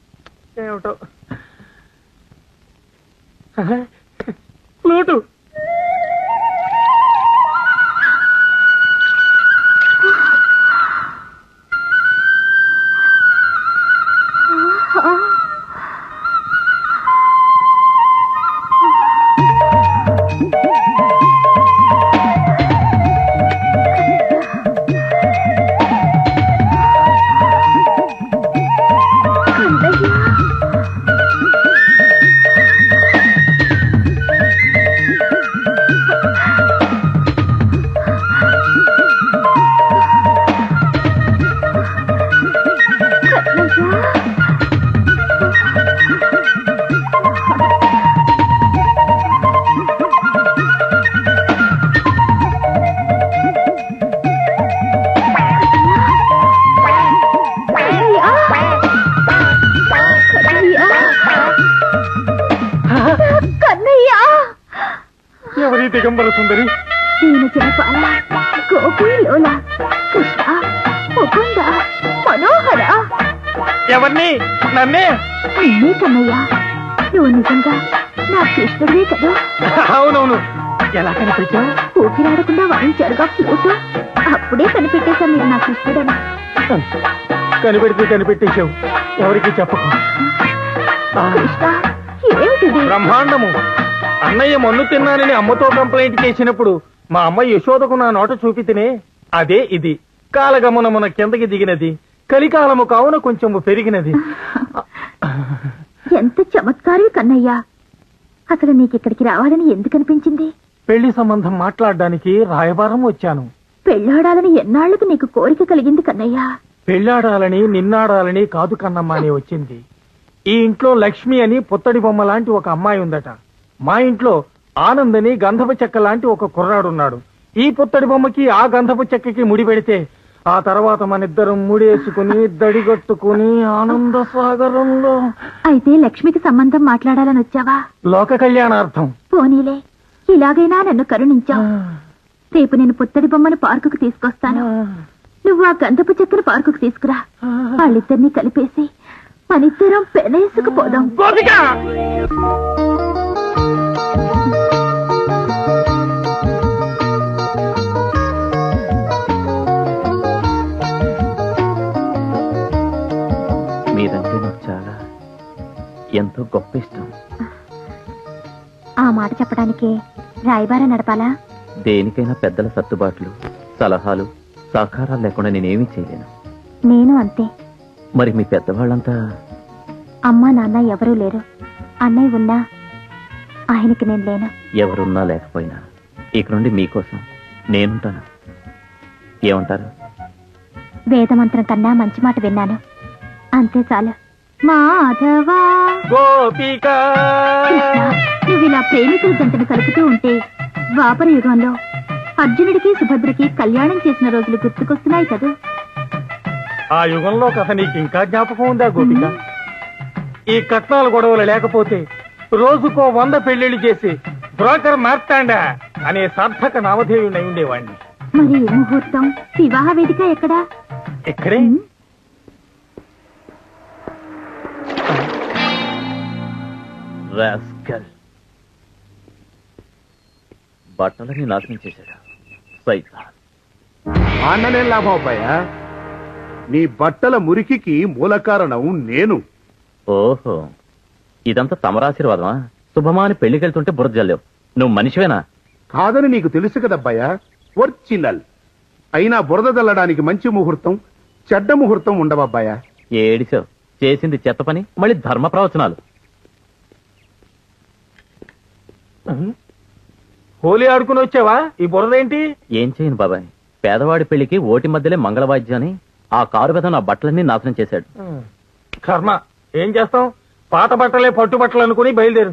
ఏమిటో ఫ్లూటు. ఎవరి దిగంబర సుందరి? దీని జనపాల గోపి లోల కృష్ణ ముకుంద మనోహర. ఎవరిని? నన్నే? అన్నీ కన్నయ్య, నువ్వు నిజంగా నా కృష్ణుడివే కదా. అవునవును. ఎలా కనిపించావు? ఊపిరాడకుండా వాయించారుగా ఫ్లూటు. అప్పుడే కనిపెట్టేశా మీరు నా కృష్ణుడని. కనిపెట్టేశావు. ఎవరికి చెప్పకు. కృష్ణ, ఏమిటిది? బ్రహ్మాండము. అన్నయ్య మన్ను తిన్నానని అమ్మతో కంప్లైంట్ చేసినప్పుడు మా అమ్మ యశోదకు నా నోట చూపితేనే అదే ఇది. కాలగమనమున కిందకి దిగినది, కలికాలము కావున కొంచెము పెరిగినది. ఎంత చమత్కారి కన్నయ్య. అసలు నీకిక్కడికి రావాలని ఎందుకు అనిపించింది? పెళ్లి సంబంధం మాట్లాడడానికి రాయబారం వచ్చాను. పెళ్ళాడాలని ఎన్నాళ్లకు నీకు కోరిక కలిగింది కన్నయ్య? పెళ్లాడాలని నిన్నాడాలని కాదు కన్నమ్మ అని వచ్చింది. ఈ ఇంట్లో లక్ష్మి అని పుత్తడి బొమ్మ లాంటి ఒక అమ్మాయి ఉందట. మా ఇంట్లో ఆనంద్ అని గంధపు చెక్క లాంటి ఒక కుర్రాడున్నాడు. ఈ పుత్తడి బొమ్మకి ఆ గంధపు చెక్కకి ముడి పెడితే ఆ తర్వాత మనిద్దరం ముడేసుకుని దడిగట్టుకుని ఆనంద సాగరంలో. అయితే లక్ష్మికి సంబంధం మాట్లాడాలని వచ్చావా? లోక కళ్యాణార్థం. పోనీలే, ఇలాగైనా నన్ను కరుణించావు. రేపు నేను పుత్తడి బొమ్మను పార్కుకు తీసుకొస్తాను. నువ్వు ఆ గంధపు చెక్కను పార్కుకు తీసుకురా. వాళ్ళిద్దరినీ కలిపేసి మనిద్దరం పెనేసుకుపోదాం. గోపిక! మీరంటే నాకు చాలా ఎంతో గొప్ప ఇష్టం. ఆ మాట చెప్పడానికి రాయబార నడపాలా? దేనికైనా పెద్దల సర్దుబాట్లు, సలహాలు, సహకారాలు లేకుండా నేనేమీ చేయలేను. నేను అంతే. మరి మీ పెద్దవాళ్ళంతా? అమ్మా నాన్న ఎవరూ లేరు. అన్నయ్య ఉన్నా ఆయనకి నేను లేను. ఎవరున్నా లేకపోయినా ఇక నుండి మీకోసం నేనుంటాను. ఏమంటారు? వేదమంత్రం కన్నా మంచి మాట విన్నాను, అంతే చాలు. మాధవా. గోపిక! కృష్ణ, నువ్వు ఇలా ప్రేమికుల జంటను కలుపుతూ ఉంటే ద్వాపర యుగంలో అర్జునుడికి సుభద్రకి కళ్యాణం చేసిన రోజులు గుర్తుకొస్తున్నాయి కదా. ఆ యుగంలో కథ నీకు ఇంకా జ్ఞాపకం ఉందా గోపిక? ఈ కట్నాల గొడవలు లేకపోతే రోజుకో 100 పెళ్లిళ్లు చేసి బ్రోకర్ మార్తాండా అనే సార్థక నామధేయుడై ఉండేవాణ్ణి. మరి ఈ ముహూర్తం, వివాహ వేదిక ఎక్కడా? ఇక్కడే. రాస్కల్. బట్టలని నాశనం చేశాడు సైతాన్. అన్ననే లాభం అబ్బాయా. నీ బట్టల మురికికి మూల కారణం నేను. ఓహో, ఇదంతా తమరాశీర్వాదమా? శుభమా అని పెళ్లికెళ్తుంటే బురద జల్లేవు. నువ్వు మనిషివేనా? కాదని నీకు తెలుసు కదబ్బాయా, ఒరిజినల్. అయినా బురద చల్లడానికి మంచి ముహూర్తం, చెడ్డ ముహూర్తం ఉండవబ్బాయా. ఏడిసావు. చేసింది చెత్త పని, మళ్ళీ ధర్మ ప్రవచనాలు. హోలీ ఆడుకుని వచ్చావా? ఈ బురదేంటి? ఏం చేయను బాబాయ్, పేదవాడి పెళ్లికి ఓటి మధ్యలే మంగళవాద్యాన్ని ఆ కారు మీద నా బట్టలన్నీ నాశనం చేశాడు. కర్మ. ఏం చేస్తాం? పాత బట్టలే పట్టు బట్టలు అనుకుని బయలుదేరు.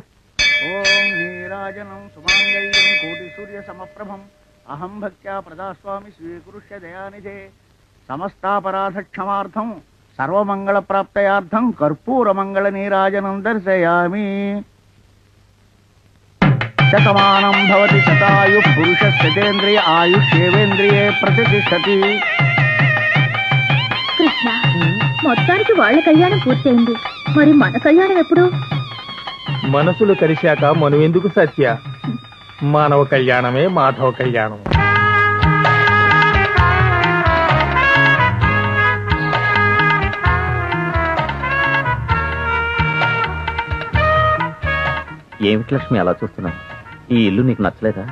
ఓం నీరాజనం సుమాంగళ్యం కోటి సూర్య సమప్రభం అహం భక్త్యా ప్రదాస్వామి స్వీకృష్య దయానిధే సమస్తాపరాధ క్షమార్థం సర్వమంగళ ప్రాప్తయార్థం కర్పూర మంగళ నీరాజనం దర్శయామి. శతమానం భవతి శతాయు పురుష శతేంద్రియ ఆయుష్యేవేంద్రియే ప్రతిష్టతి. కృష్ణ, మొత్తానికి వాళ్ళ కళ్యాణం పూర్తయింది. మరి మన కళ్యాణం ఎప్పుడు? మనసులు కలిశాక మనం ఎందుకు సత్య? మానవ కళ్యాణమే మాధవ కళ్యాణం. ఏమిటి లక్ష్మి అలా చూస్తున్నావు? ఈ ఇల్లు నీకు నచ్చలేదా?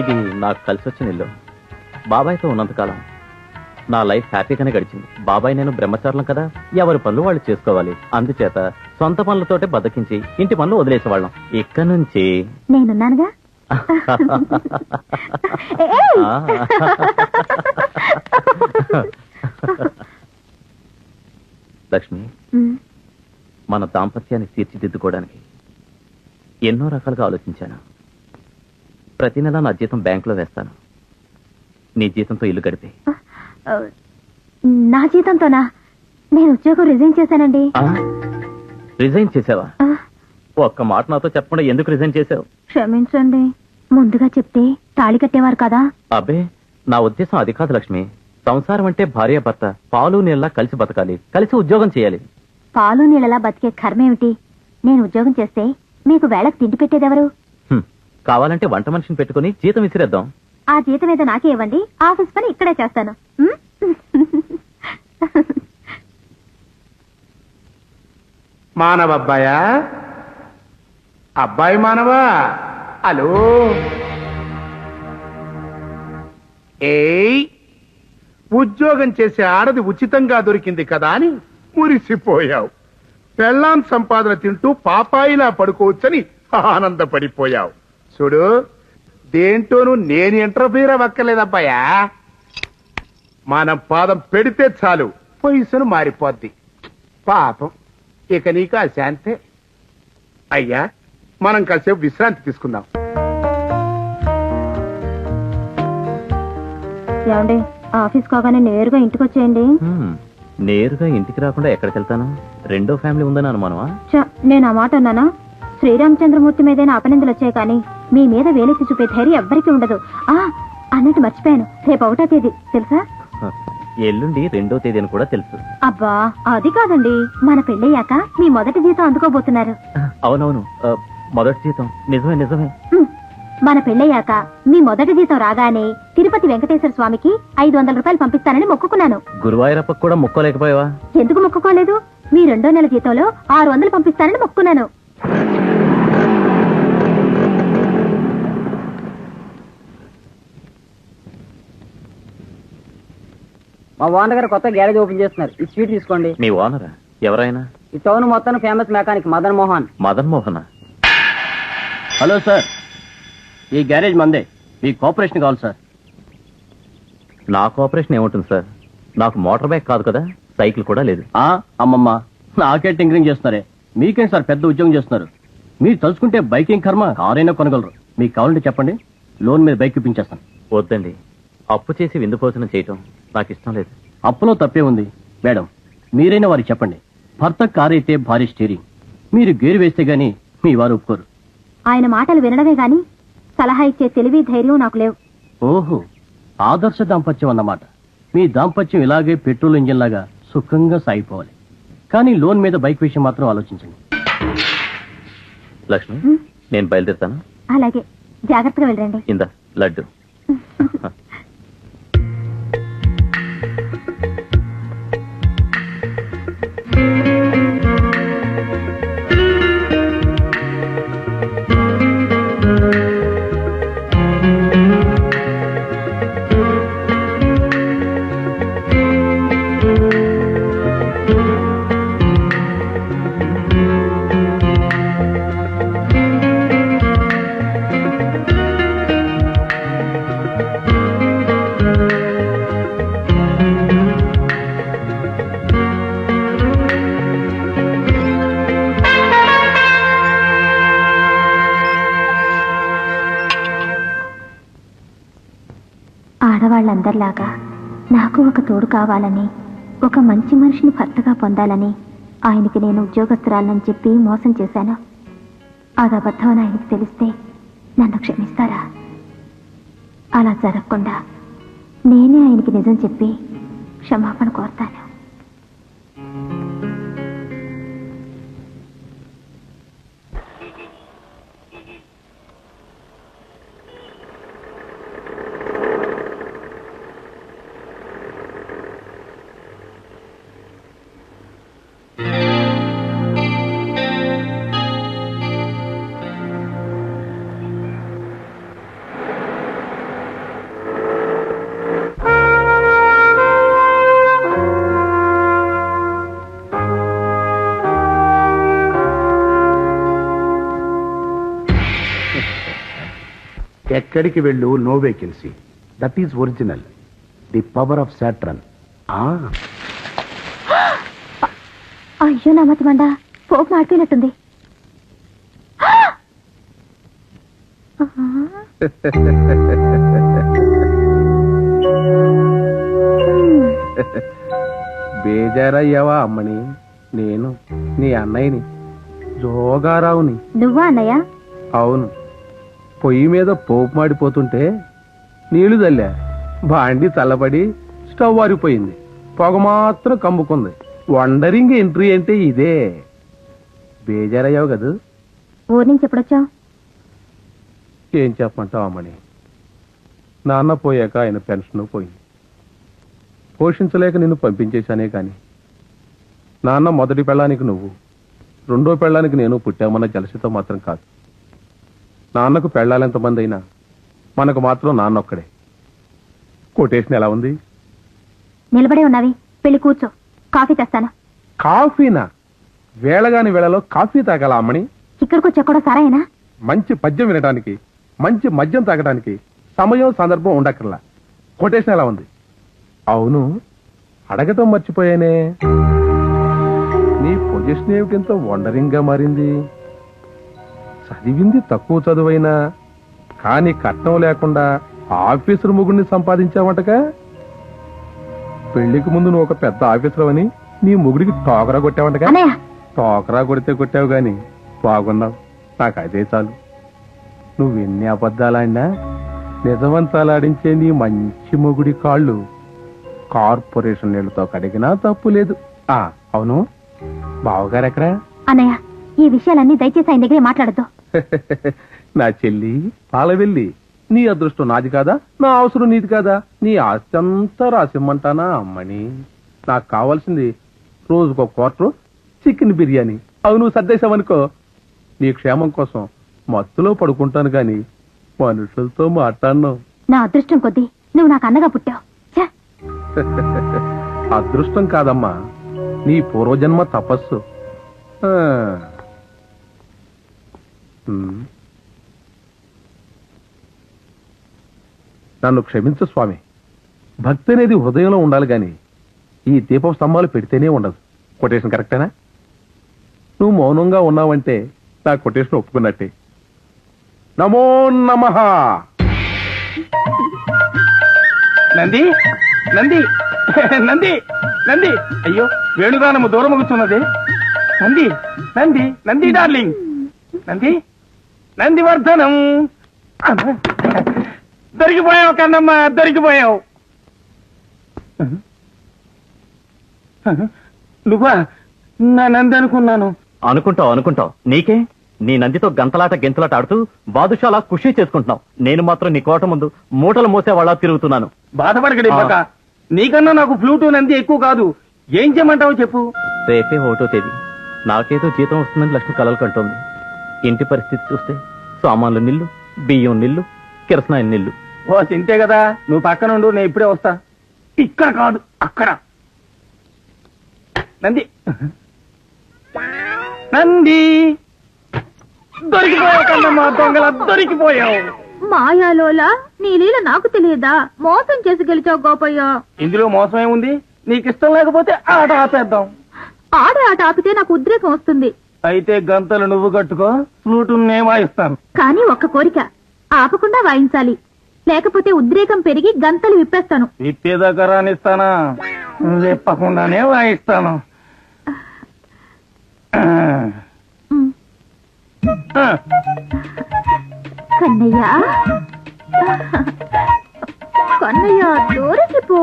ఇది నాకు కలిసి వచ్చిన ఇల్లు. బాబాయ్తో ఉన్నంతకాలం నా లైఫ్ హ్యాపీగానే గడిచింది. బాబాయ్ నేను బ్రహ్మచారులం కదా, ఎవరి పనులు వాళ్ళు చేసుకోవాలి. అందుచేత సొంత పనులతోటే బద్దకించి ఇంటి పనులు వదిలేసేవాళ్ళం. ఇక్కడ నుంచి నేనున్నానుగా. లక్ష్మి, మన దాంపత్యాన్ని తీర్చిదిద్దుకోవడానికి ఎన్నో రకాలుగా ఆలోచించాను. ప్రతి నెల నా జీతం బ్యాంకులో వేస్తాను. నీ జీతంతో ఇల్లు గడిపే. నా జీతంతోనా? నేను ఉద్యోగం రిజైన్ చేశానండి. రిజైన్ చేసావా? ఒక్క మాట నాతో చెప్పకుండా ఎందుకు రిజైన్ చేసావు? క్షమించండి, ముందుగా చెప్తే తాళి కట్టేవారు కదా. అబ్బే, నా ఉద్దేశం అది కాదు లక్ష్మి. సంసారం అంటే భార్య భర్త పాలు నీళ్ళ కలిసి బతకాలి, కలిసి ఉద్యోగం చేయాలి. పాలు నీళ్ళలా బతికే కర్మేమిటి? నేను ఉద్యోగం చేస్తే మీకు వేళకు తిండి పెట్టేదెవరు? కావాలంటే వంట మనిషిని పెట్టుకుని జీతం విసిరేద్దాం. ఆ జీతం ఏదో నాకే ఇవ్వండి, ఆఫీస్ పని ఇక్కడే చేస్తాను. మానవ అబ్బాయా, అబ్బాయి మానవా, హలో. ఏయ్, ఉద్యోగం చేసే ఆడది ఉచితంగా దొరికింది కదా అని మురిసిపోయావు. పెళ్ళాం సంపాదన తింటూ పాపాయిలా పడుకోవచ్చని ఆనందపడిపోయావు. చూడు, దేంటోనూ నేను ఇంటర్ఫీర్ అవ్వక్కర్లేదబ్బాయా. మనం పాదం పెడితే చాలు పొజిషన్ మారిపోద్ది. పాపం, ఇక నీకు ఆ శాంతే. అయ్యా, మనం కాసేపు విశ్రాంతి తీసుకుందాం. ఏమండి, ఆఫీస్ కాగానే నేరుగా ఇంటికి వచ్చేయండి. నేరుగా ఇంటికి రాకుండా ఎక్కడికి వెళ్తాను? రెండో ఫ్యామిలీ ఉందని అనుమానమా? నేను ఆ మాట అన్నానా? శ్రీరామచంద్రమూర్తి మీదైనా అపనిందలు వచ్చాయి కానీ మీ మీద వేలెత్తి చూపే ధైర్యం ఎవ్వరికీ ఉండదు. అన్నట్టు మర్చిపోయాను, రేపు 1వ తేదీ తెలుసా? ఎల్లుండి 2వ తేదీ అని కూడా తెలుసు. అబ్బా, అది కాదండి, మన పెళ్ళయ్యాక మీ మొదటి జీతం అందుకోబోతున్నారు. అవునవును, మొదటి జీతం. నిజమే నిజమే. మన పెళ్ళయ్యాక మీ మొదటి జీతం రాగానే తిరుపతి వెంకటేశ్వర స్వామికి 500 రూపాయలు పంపిస్తానని మొక్కుకున్నాను. గురువాయూరప్పకు కూడా మొక్కోలేకపోయావా? ఎందుకు మొక్కుకోలేదు? మీ 2వ నెల జీతంలో 600 పంపిస్తానని మొక్కుకున్నాను. మా ఓనర్ గారు కొత్త గ్యారేజ్ ఓపెన్ చేస్తున్నారు. ఈ స్వీట్ తీసుకోండి. మీ ఓనరా? ఎవరైనా? ఈ టౌన్ మొత్తం famous mechanic Madan Mohan. Madan Mohan? Hello sir, ఈ గ్యారేజ్ మందే, మీ కోఆపరేషన్ కావాలి సార్. నా కోఆపరేషన్ ఏముంటుంది సార్? నాకు మోటార్ బైక్ కాదు కదా, సైకిల్ కూడా లేదు. అమ్మమ్మ, నాకే టింకరింగ్ చేస్తున్నారే, మీకేం సార్ పెద్ద ఉద్యోగం చేస్తున్నారు. మీరు తలుచుకుంటే బైకింగ్ కర్మ కారైనా కొనగలరు. మీకు కావాలంటే చెప్పండి, లోన్ మీద బైక్ ఇప్పించేస్తాను. వద్దండి, అప్పు చేసి విందు భోజనం చేయటం నాకు ఇష్టం లేదు. అప్పులో తప్పే ఉంది మేడం, మీరైనా వారికి చెప్పండి. భర్త కారైతే భార్య స్టీరింగ్, మీరు గేరు వేస్తే గానీ మీ వారు ఒప్పుకోరు. ఆయన మాటలు వినడమే గాని సలహా ఇచ్చే తెలివి ధైర్యం నాకు లేవు. ఓహో, ఆదర్శ దాంపత్యం అన్నమాట. మీ దాంపత్యం ఇలాగే పెట్రోల్ ఇంజిన్ లాగా సుఖంగా సాగిపోవాలి. కానీ లోన్ మీద బైక్ విషయం మాత్రం ఆలోచించండి. లక్ష్మి, నేను బయలుదేరుతాను. అలాగే, జాగ్రత్తగా వెళ్ళండి. ఇందా లడ్డు. ఆడవాళ్ళందరిలాగా నాకు ఒక తోడు కావాలని, ఒక మంచి మనిషిని భర్తగా పొందాలని ఆయనకి నేను ఉద్యోగస్తురాలని చెప్పి మోసం చేశాను. అది అబద్ధమని ఆయనకి తెలిస్తే నన్ను క్షమిస్తారా? అలా జరగకుండా నేనే ఆయనకి నిజం చెప్పి క్షమాపణ కోరుతాను. ఎక్కడికి వెళ్ళు, no vacancy. That is original, the power of Saturn. అయ్యో నా మతి మండ, పోపు మాడిపోయినట్టుంది. బేజారయ్యావా అమ్మని? నేను నీ అన్నయ్యని, జోగారావుని. నువ్వా అన్నయ్య? అవును, పొయ్యి మీద పోపు మాడిపోతుంటే నీళ్లు చల్లా. బాండి చల్లబడి స్టవ్ వారిపోయింది, పొగ మాత్రం కమ్ముకుంది. వండరింగ్ ఎంట్రీ అంటే ఇదే. బేజారయ్యావు కదూ? ఊరి నుంచి ఎప్పుడొచ్చావు? ఏం చెప్పమంటావు అమ్మని, నాన్న పోయాక ఆయన పెన్షన్ పోయింది. పోషించలేక నిన్ను పంపించేశానే కాని నాన్న మొదటి పెళ్ళానికి నువ్వు, రెండో పెళ్ళానికి నేను పుట్టామన్న జలసితో మాత్రం కాదు. నాన్నకు పెళ్ళాలెంతమంది అయినా మనకు మాత్రం నాన్న ఒక్కడే. కొటేషన్ ఎలా ఉంది? నిలబడే ఉన్నావి, పెళ్లి కూర్చో, కాఫీ తెస్తాను. కాఫీనా? వేళగాని వేళలో కాఫీ తాగాల అమ్మని? ఇక్కడికి వచ్చా కూడా సరేనా? మంచి పద్యం వినడానికి, మంచి మద్యం తాగడానికి సమయం సందర్భం ఉండక్కర్లా. కొటేషన్ ఎలా ఉంది? అవును, అడగటం మర్చిపోయానే, నీ పొజిషన్ ఏమిటింత వండరింగ్ గా మారింది? చదివింది తక్కువ చదువైనా కానీ కట్నం లేకుండా ఆఫీసర్ ముగుడిని సంపాదించావంటగా. పెళ్లికి ముందు నువ్వు ఒక పెద్ద ఆఫీసర్ అని నీ ముగుడికి టోకరా కొట్టావంటగా. అన్నయ్య, టోకరా కొడితే కొట్టావు గాని బాగున్నావు, నాకు అదే చాలు. నువ్వెన్ని అబద్ధాలాడినా నిజవంతాలాడించే నీ మంచి మొగుడి కాళ్ళు కార్పొరేషన్ నీళ్లతో కడిగినా తప్పు లేదు. అవును, బావగారు ఎక్కడా? అన్నయ్య, ఈ విషయాలన్నీ దయచేసి ఆయన దగ్గరే మాట్లాడద్దు. నా చెల్లి పాలవెల్లి, నీ అదృష్టం నాది కాదా, నా అవసరం నీది కాదా? నీ ఆస్తి అంతా రాసిమ్మంటానా అమ్మని? నాకు కావాల్సింది రోజుకో క్వార్టర్ చికెన్ బిర్యానీ. అవి నువ్వు సర్దేశావనుకో నీ క్షేమం కోసం మత్తులో పడుకుంటాను గాని మనుషులతో మాట్లాడను. నా అదృష్టం కొద్దీ నువ్వు నాకు అన్నగా పుట్టావు. ఛే! అదృష్టం కాదమ్మా, నీ పూర్వజన్మ తపస్సు. ఆ. నన్ను క్షమించు స్వామి, భక్తి అనేది హృదయంలో ఉండాలి గాని ఈ దీపం స్తంభాలు పెడితేనే ఉండదు. కొటేషన్ కరెక్టేనా? నువ్వు మౌనంగా ఉన్నావంటే నా కొటేషన్ ఒప్పుకున్నట్టే. నమో నమః. నంది నంది నంది నంది, అయ్యో వేణుగానము దూరం కూర్చున్నది. నంది నంది నంది డార్లింగ్, నంది నందివర్ధనం. దొరికిపోయావు కన్నమ్మ, దొరికిపోయావు. నువ్వా? నా నంది అనుకున్నాను. అనుకుంటావు నీకే. నీ నందితో గంతలాట గెంతలాట ఆడుతూ బాదుషాలా ఖుషి చేసుకుంటున్నావు. నేను మాత్రం నీ కోట ముందు మూటలు మోసేవాళ్ళ తిరుగుతున్నాను. బాధపడకడి పక్క, నీకన్నా నాకు ఫ్లూటు నంది ఎక్కువ కాదు. ఏం చేయమంటావు చెప్పు. రేపే 1వ తేదీ. నాకేదో జీతం వస్తుందని లక్ష్మి కలలు కంటోంది. ఇంటి పరిస్థితి చూస్తే సామాన్లు నిల్లు, బియ్యం నిల్లు, కిరసనాయిల నిల్లు. ఓ చింతే కదా, నువ్వు పక్కనుండు, నేను ఇప్పుడే వస్తా. ఇక్కడ కాదు, అక్కడ. నంది నంది, దొరికిపోయావు కన్నమ్మ, దొంగల దొరికిపోయావు. మాయాలోలా, నీ లీల నాకు తెలియదా? మోసం చేసి గెలిచావు గోపయ్య. ఇందులో మోసం ఏముంది? నీకు ఇష్టం లేకపోతే ఆట ఆపేద్దాం. ఆడే ఆట ఆపితే నాకు ఉద్రేకం వస్తుంది. అయితే గంతలు నువ్వు కట్టుకో, ఫ్లూటు నేను వాయిస్తాను. కానీ ఒక్క కోరిక, ఆపకుండా వాయించాలి, లేకపోతే ఉద్రేకం పెరిగి గంతలు విప్పేస్తాను. విప్పేదాకా రానిస్తానా? విప్పకుండానే వాయిస్తాను. కన్నయ్య, కన్నయ్య దూరికి పో.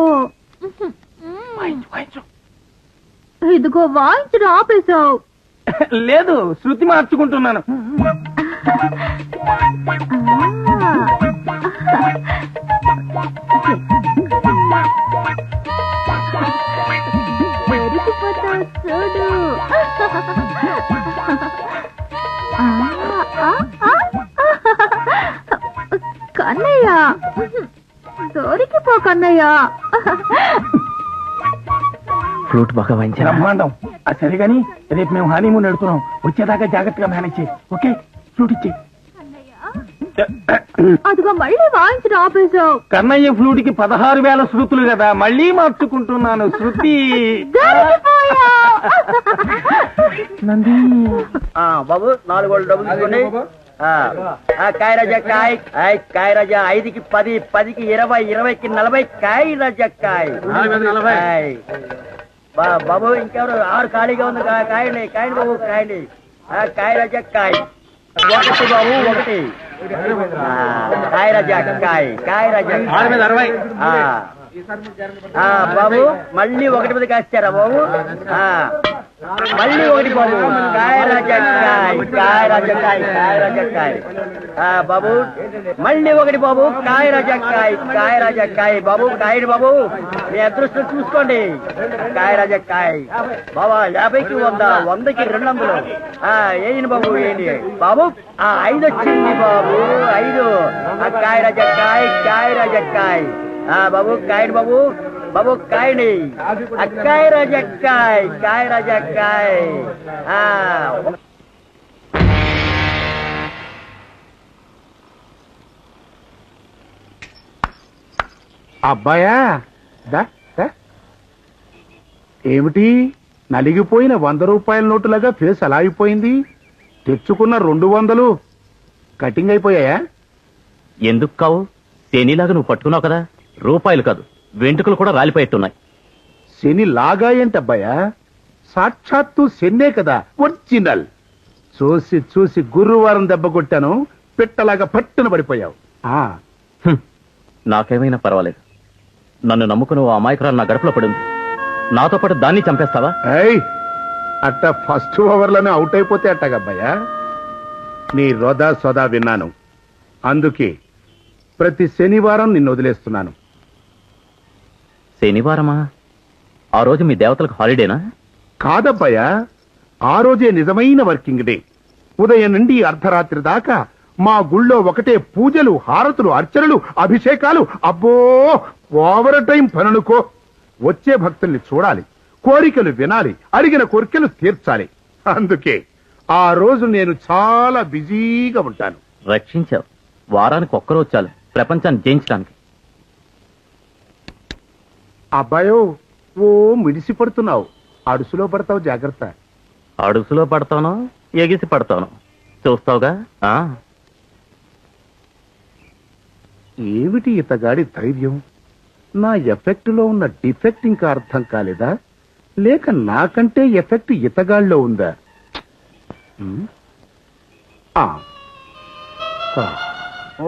ఇదిగో వాయించడం ఆపేశావు. లేదు, శృతి మార్చుకుంటున్నాను. దొరికిపోతావు చూడు. కన్నయ్య, దొరికిపో కన్నయ్య. ఫ్లూట్ బాగా వాయించారా? బ్రహ్మాండం. అది సరే గాని రేపు మేము హనీమూన్ వెళ్తున్నాం. వచ్చేదాకా జాగ్రత్తగా మేనేజ్ చేయి. ఓకే, ఫ్లూట్ ఇచ్చి. అదిగో మళ్ళీ వాయించడం ఆపేశావు. కన్నయ్య ఫ్లూట్ కి 16,000 శృతులు కదా, మళ్ళీ మార్చుకుంటున్నాను. శృతి బాబు 4 గోల్డ్ డబ్బులు తీసుకోండి. కాయ రాజా కాయ్, కాయ రాజా 5కి 10, 10కి 20, 20కి 40. కాయ రాజా కాయ్. బాబు ఇంకెవరు? 6 ఖాళీగా ఉంది. కాయండి కాయండి బాబు, కాయండి. కాయ రాజా కాయ్. 1 బాబు, 1. కాయ రాజా కాయ్ కాయ రాజా బాబు మళ్ళీ ఒకటి మీద కాస్తారా బాబు మళ్ళీ ఒకటి బాబు కాయ రాజా కాయ్ కాయ రాజా కాయ్ కాయ రాజా కాయ్ బాబు మళ్ళీ ఒకటి బాబు కాయ రాజా కాయ్ కాయ రాజా కాయ్ బాబు కాయని బాబు మీ అదృష్టం చూసుకోండి కాయ రాజా కాయ్ బాబా 50కి 100 100కి 200 ఏంటి బాబు ఏంటి బాబు 5 వచ్చింది బాబు 5 కాయ రాజా కాయ్ కాయ రాజా కాయ్ బాబు కాయని బాబు బాబు కాయని కాయ రాజా కాయ్ కాయ రాజా కాయ్ అబ్బాయా దా దా. ఏమిటి నలిగిపోయిన 100 రూపాయల నోటులాగా ఫేస్ అలా అయిపోయింది? తెచ్చుకున్న 200 కటింగ్ అయిపోయాయా? ఎందుకు కావు? శనిలాగా నువ్వు పట్టుకున్నావు కదా, రూపాయలు కాదు వెంట్రుకలు కూడా రాలిపోయేట్టున్నాయి. శని లాగా ఏంటబ్బాయా? సాక్షాత్తు శనే కదా, ఒరిజినల్. చూసి చూసి గురువారం దెబ్బ కొట్టాను, పిట్టలాగా పట్టున పడిపోయావు. నాకేమైనా పర్వాలేదు. నన్ను నమ్ముకుని ఓ అమాయకురాలు నా గడపలో పడింది. నాతో పాటు దాన్ని చంపేస్తావా? ఏయ్, అట్ట ఫస్ట్ ఓవర్లోనే అవుట్ అయిపోతే అట్టగబ్బాయా. నీ రోదా సోదా విన్నాను, అందుకే ప్రతి శనివారం నిన్ను వదిలేస్తున్నాను. శనివారమా? ఆ రోజు మీ దేవతలకు హాలిడేనా? కాదబ్బాయా, ఆ రోజే నిజమైన వర్కింగ్ డే. ఉదయం నుండి అర్ధరాత్రి దాకా మా గుళ్ళో ఒకటే పూజలు, హారతులు, అర్చనలు, అభిషేకాలు. అబ్బో, ఓవర్ టైం పనులుకో. వచ్చే భక్తుల్ని చూడాలి, కోరికలు వినాలి, అడిగిన కోరికలు తీర్చాలి. అందుకే ఆ రోజు నేను చాలా బిజీగా ఉంటాను. రక్షించావు. వారానికి ఒక్కరోజు చాలు ప్రపంచాన్ని జయించడానికి. అబ్బాయో, ఓ మిడిసి పడుతున్నావు. అడుసులో పడతావు, జాగ్రత్త. అడుసులో పడతాను, ఎగిసి పడతాను, చూస్తావుగా. ఏమిటి ఇతగాడి ధైర్యం? నా ఎఫెక్ట్ లో ఉన్న డిఫెక్ట్ ఇంకా అర్థం కాలేదా, లేక నాకంటే ఎఫెక్ట్ ఇతగాళ్ళలో ఉందా?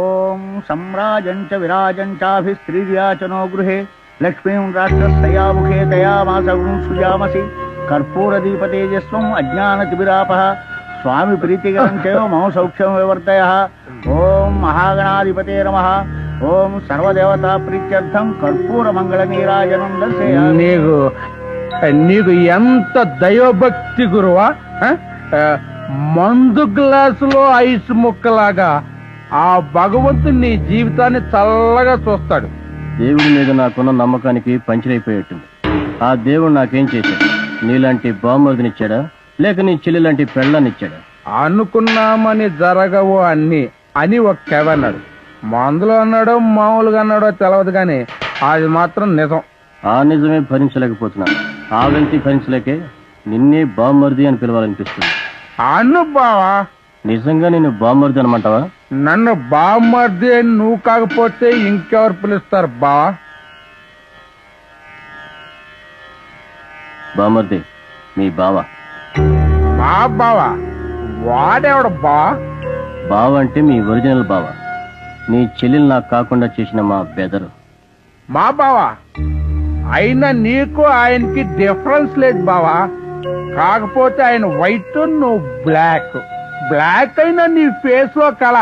ఓం సమ్రాజంచ విరాజంచాభిస్త్రీర్యాచనో గృహే లక్ష్మీం రాష్ట్రస్తయాముఖే దయామాసగుం సుజామసి కర్పూర దీప తేజస్వం అజ్ఞానతిమిరాపః స్వామి ప్రీతికరం చైవ మమ సౌఖ్యం వివర్ధయ. ఓం మహాగణాధిపతే నమః. ఓం సర్వదేవతా ప్రీత్యర్థం కర్పూర మంగళ నీరాజనం దర్శయామి. నీకు ఎంత దైవభక్తి గురువా? మందు గ్లాసులో ఐస్ ముక్కలాగా ఆ భగవంతుడు నీ జీవితాన్ని చల్లగా చూస్తాడు. దేవుడి మీద నాకున్న నమ్మకానికి పంచరైపోయేట్టుంది. ఆ దేవుడు నాకేం చేశాడు? నీలాంటి బామ్మర్దినిచ్చాడా, లేక నీ చెల్లి లాంటి పెళ్ళనిచ్చాడా? అనుకున్నామని జరగవు అన్ని అని ఒక కవ అన్నాడు. మందులో అన్నాడో మామూలుగా అన్నాడో తెలవదు గాని అది మాత్రం నిజం. ఆ నిజమే భరించలేకపోతున్నాను. ఆ వ్యక్తి భరించలేకే నిన్నే బామ్మర్ది అని పిలవాలనిపిస్తుంది. అను బావా, నిజంగా నేను బామ్మర్ది అనమంటావా? నన్ను బామ్మర్ది అని నువ్వు కాకపోతే ఇంకెవరు పిలుస్తారు బావా? బామ్మర్ది మీ బావ. మా బావా? వాడేవాడు బావా? బావ అంటే మీ ఒరిజినల్ బావ. నీ చెల్లెలు నాకు కాకుండా చేసిన మా బెదరు. మా బావా? అయినా నీకు ఆయనకి డిఫరెన్స్ లేదు బావా. కాకపోతే ఆయన వైట్, నువ్వు బ్లాక్. బ్లాక్ అయినా నీ ఫేస్ లో కళ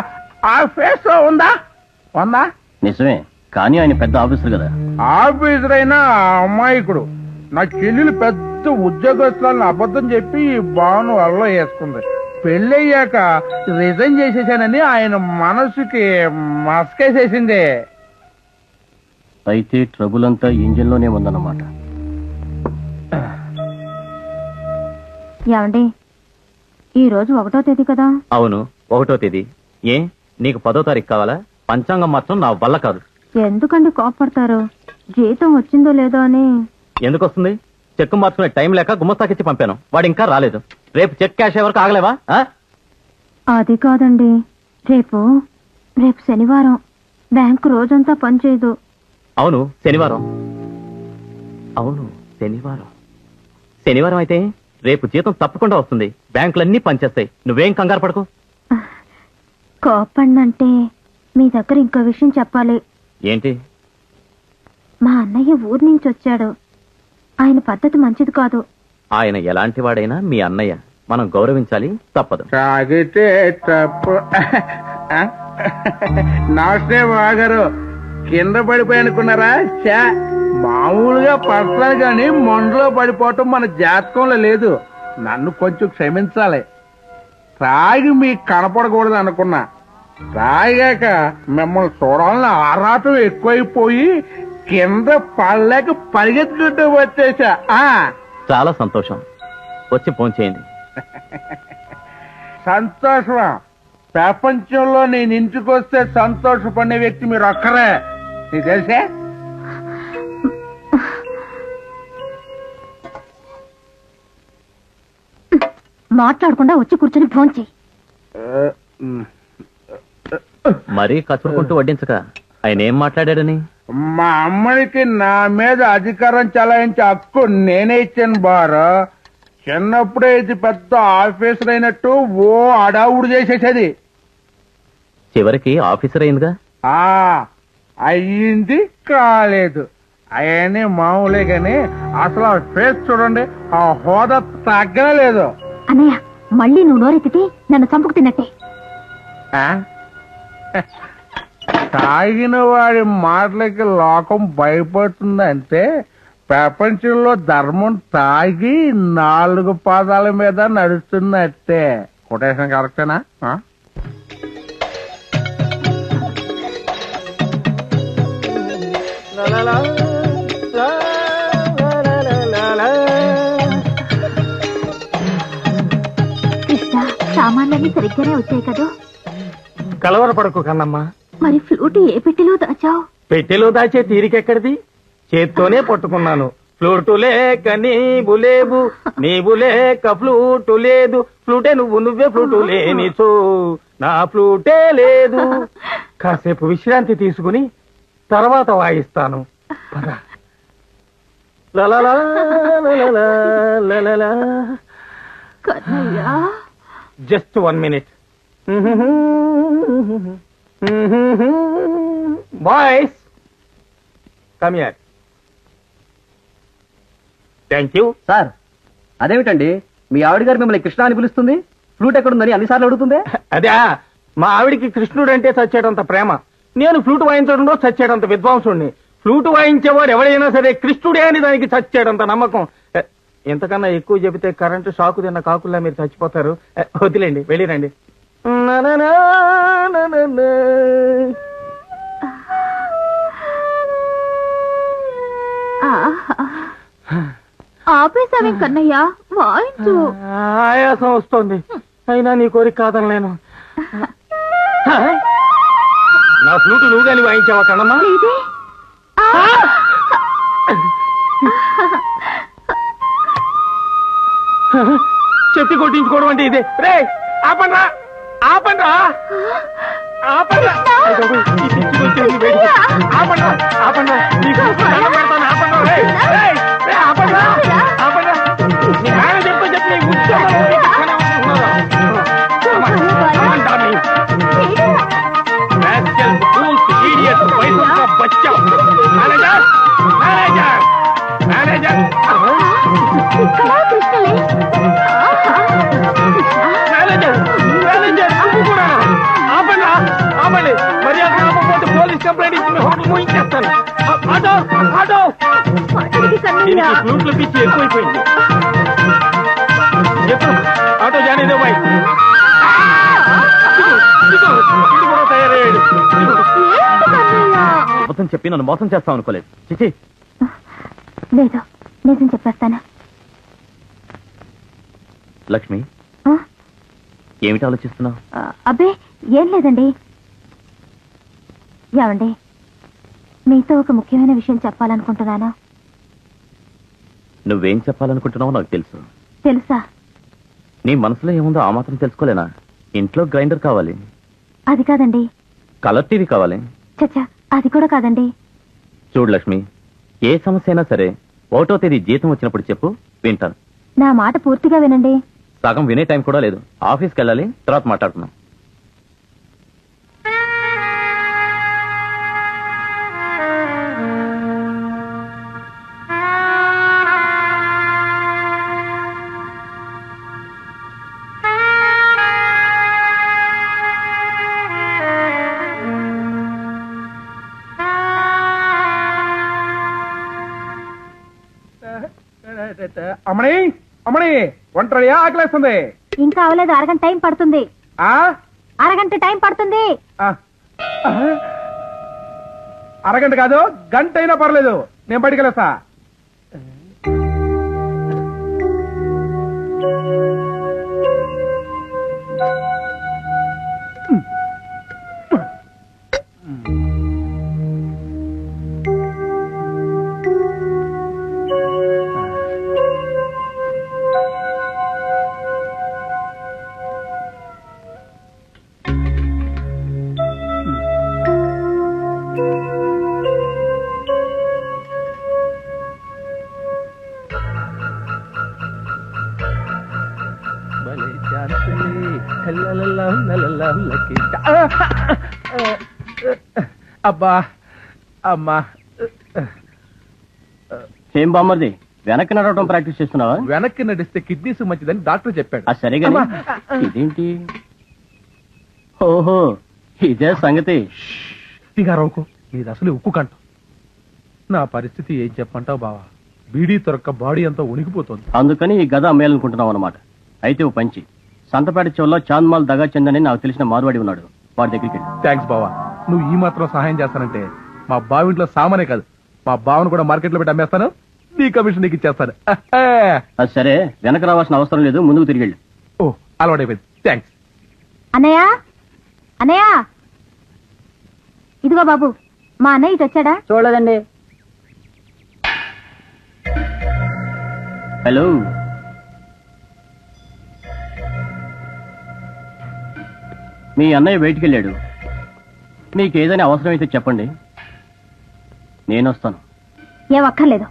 ఆ ఫేస్ లో ఉందా? ఉందా? నిజమే, కానీ ఆయన పెద్ద ఆఫీసర్ కదా. ఆఫీసర్ అయినా అమాయకుడు. నా చెల్లెలు పెద్ద ఉద్యోగస్తులను అబద్ధం చెప్పి ఈ బాను వల్ల వేసుకుంది. పెళ్ళయ్యాక రిజైన్ చేసేసానని ఆయన మనసుకి మస్కేసేసింది. అయితే ట్రబుల్ అంతా ఇంజిన్ లోనే ఉందన్నమాట. ఏమండి, ఈ రోజు 1వ తేదీ కదా? అవును, 1వ తేదీ. ఏ, నీకు 10వ తారీఖు కావాలా? పంచాంగం మాత్రం నా వల్ల కాదు. ఎందుకండి కోపడతారు? జీతం వచ్చిందో లేదో అని. ఎందుకు వస్తుంది? చెక్ మార్చుకునే టైం లేక గుమస్తాకిచ్చి పంపాను, వాడు ఇంకా రాలేదు. రేపు చెక్ క్యాష్ వరకు ఆగలేవా? అది కాదండి, రేపు శనివారం, బ్యాంకు రోజంతా పనిచేయదు. అవును శనివారం. అవును శనివారం. శనివారం అయితే రేపు జీతం తప్పకుండా వస్తుంది. బ్యాంకులన్నీ పనిచేస్తాయి. నువ్వేం కంగారు పడకు. కోపండంటే మీ దగ్గర ఇంకో విషయం చెప్పాలి. ఏంటి? మా అన్నయ్య ఊరి నుంచి వచ్చాడు. ఆయన పద్ధతి మంచిది కాదు. ఆయన ఎలాంటి వాడైనా మీ అన్నయ్య, మనం గౌరవించాలి, తప్పదు. తాగితే తప్పు. నమస్తే బాగారు. కింద పడిపోయి అనుకున్నారా? చా, మామూలుగా పడతాను కానీ మొండలో పడిపోవటం మన జాతకంలో లేదు. నన్ను కొంచెం క్షమించాలి. తాగి మీకు కనపడకూడదు అనుకున్నా. తాగాక మిమ్మల్ని చూడాలని ఆరాటం ఎక్కువైపోయి కింద పడలేక పరిగెత్తుకుంటూ వచ్చేసా. చాలా సంతోషం. వచ్చి ఫోన్ చేయండి. సంతోషమా? ప్రపంచంలో నేను ఇంటికొస్తే సంతోషపడే వ్యక్తి మీరు ఒక్కరే. నీకు తెలిసే? మాట్లాడకుండా వచ్చి కూర్చొని ఫోన్ చేయి. మరీ కసురుకుంటూ వడ్డించక. ఆయన ఏం మాట్లాడాడని? మా అమ్మడికి నా మీద అధికారం చలాయించే హక్కు నేనే ఇచ్చాను బారు. చిన్నప్పుడే ఇది పెద్ద ఆఫీసర్ అయినట్టు ఓ అడావుడు చేసేసేది. చివరికి ఆఫీసర్ అయిందిగా. అయ్యింది కాలేదు అవన్నీ మామూలే గాని అసలు ఆ ఫేస్ చూడండి, ఆ హోదా తగ్గలేదు. అన్నయ్య, మళ్ళీ నువ్వు నోరెత్తితే నన్ను చంపుకు తిన్నట్టే. తాగిన వాడి మాటలకి లోకం భయపడుతుందంటే ప్రపంచంలో ధర్మం తాగి 4 పాదాల మీద నడుస్తున్నట్టే. కొటేషన్ కరెక్టేనా? కృష్ణ, సామాన్లన్నీ సరిగ్గానే వచ్చాయి కదా? కలవరపడకు కన్నమ్మా. మరి ఫ్లూట్ ఏ పెట్టెలో దాచావు? పెట్టెలో దాచే తీరికెక్కడిది? చేత్తోనే పట్టుకున్నాను. ఫ్లూటు లేక నీవు లేవు, నీవు లేక ఫ్లూటు లేదు. ఫ్లూటే నువ్వే ఫ్లూటు లేనిచో నా ఫ్లూటే లేదు. కాసేపు విశ్రాంతి తీసుకుని తర్వాత వాయిస్తాను. పద. లలలా, లలలా, లలలా. Kannayya, just 1 minute. Boys, come here. Thank you. Sir, అదేమిటండి మీ ఆవిడ గారు మిమ్మల్ని కృష్ణ అని పిలుస్తుంది? ఫ్లూట్ ఎక్కడుందని అన్నిసార్లు అడుగుతుంది. అదే, మా ఆవిడికి కృష్ణుడు అంటే చచ్చేటంత ప్రేమ. నేను ఫ్లూట్ వాయించడంలో చచ్చేటంత విద్వాంసుడిని. ఫ్లూట్ వాయించేవాడు ఎవడైనా సరే కృష్ణుడే అని దానికి చచ్చేటంత నమ్మకం. ఎంతకన్నా ఎక్కువ చెబితే కరెంటు షాకు తిన్న కాకుల్లా మీరు చచ్చిపోతారు. వదిలేండి, వెళ్ళిరండి. ఆపేసావేం కన్నయ్య? వాయించు. ఆయాసం వస్తోంది, అయినా నీ కోరిక కాదనలేను. నా ఫ్లూట్ నువ్వు గాని వాయించావా కన్నమ్మా? లేదే. చెప్పి కొట్టించుకోవడం అంటే ఇదే. రే, ఆపండ్రా, ఆపండ్రా, ఆపండ్రా. ఆపండ్రా, ఆపండ్రా, నీకు దండం పెడతాను. ఆపండ్రా, రే, రే, రే, ఆపండ్రా, ఆపండ్రా. నీ నాన్న చెప్తే చెప్పి నీకు ఉద్యోగం బచ్చా. Manager, manager, manager, manager, manager, నువ్వు కూడా ఆపండి, ఆపండి. మర్యాద రాకపోతే పోలీస్ కంప్లైంట్ ఇచ్చి మీ హోటల్ మూయించేస్తాను. Auto, auto. దీనికి ఫ్లూట్లు పిచ్చి ఎక్కువైపోయింది. ఎప్పుడు ఆటో జానేదే బాయ్. ఇది కూడా తయారయ్యాడు. అబద్ధం చెప్పి నన్ను మోసం చేస్తాం అనుకోలేదు. చిచి, లేదు, నిజం చెప్పేస్తాను. లక్ష్మి, ఏమిటి ఆలోచిస్తున్నావు? అబ్బే, ఏం లేదండి. ఏమండి, మీతో ఒక ముఖ్యమైన విషయం చెప్పాలనుకుంటున్నాను. నువ్వేం చెప్పాలనుకుంటున్నావో నాకు తెలుసు. తెలుసా? నీ మనసులో ఏముందో ఆ మాత్రం తెలుసుకోలేనా? ఇంట్లో గ్రైండర్ కావాలి. అది కాదండి. కలర్ టీవీ కావాలి. చచ్చా, అది కూడా కాదండి. చూడు లక్ష్మి, ఏ సమస్య అయినా సరే 1వ తేదీ జీతం వచ్చినప్పుడు చెప్పు, వింటాను. నా మాట పూర్తిగా వినండి. సగం వినే టైం కూడా లేదు. ఆఫీస్కి వెళ్ళాలి, తర్వాత మాట్లాడుతున్నాం. అమ్మని అమ్మని ఒంటరి ఆకలేస్తుంది. ఇంకా అవలేదు, అరగంట టైం పడుతుంది. ఆ అరగంట టైం పడుతుంది. ఆ. అరగంట కాదు, గంట అయినా పర్లేదు, నేను బయటికి వెళ్ళొస్తా. అబ్బా అమ్మా, ఏం బామ్మర్ది వెనక్కి నడవడం ప్రాక్టీస్ చేస్తున్నావా? వెనక్కి నడిస్తే కిడ్నీస్ మంచిదని డాక్టర్ చెప్పాడు. ఆ సరిగా ఇదేంటి? ఓహో ఇదే సంగతి. తిగారవుకు, ఇది అసలు ఉక్కు కంట. నా పరిస్థితి ఏం చెప్పంటావు బావా? బీడీ తొరక్క బాడీ అంతా ఉనికిపోతుంది. అందుకని ఈ గద అమ్మేయాలనుకుంటున్నావు అనమాట. అయితే ఓ పంచి, సంతపేట చెవుల్లో చాంద్మాల్ దగా చెందని నాకు తెలిసిన మార్వాడి ఉన్నాడు, వాడి దగ్గరికి వెళ్ళి. థ్యాంక్స్ బావా, నువ్వు ఈ మాత్రం సహాయం చేస్తానంటే మా బావింట్లో సామానే కాదు, మా బావను కూడా మార్కెట్లో పెట్టి అమ్మేస్తాను, నీ కమిషన్ నీకు ఇచ్చేస్తాను. అది సరే, వెనక రావాల్సిన అవసరం లేదు, ముందుకు తిరిగి వెళ్ళు. ఓ అలవాటైపోయింది, థ్యాంక్స్. అన్నయ్య అన్నయ్య, ఇదిగో బాబు, మా అన్నయ్య ఇటు వచ్చాడా? చూడలేదండి. హలో, మీ అన్నయ్య బయటికి వెళ్ళాడు. మీకు ఏదైనా అవసరం అయితే చెప్పండి, నేను వస్తాను. ఏం అక్కర్లేదు.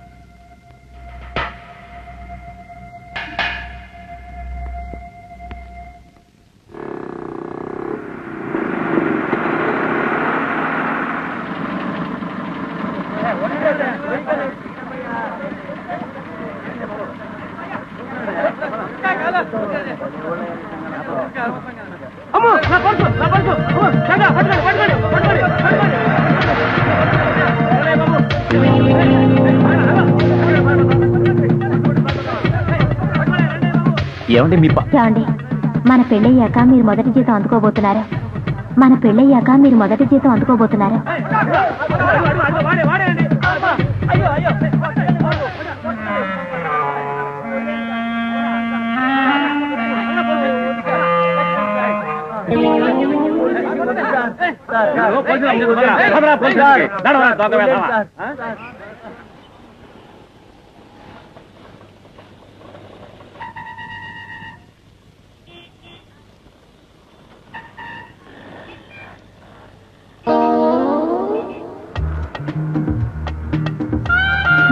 ఏమండి మీ ఏమండి, మన పెళ్ళయ్యాక మీరు మొదటి జీతం అందుకోబోతున్నారు. మన పెళ్ళయ్యాక మీరు మొదటి జీతం అందుకోబోతున్నారు.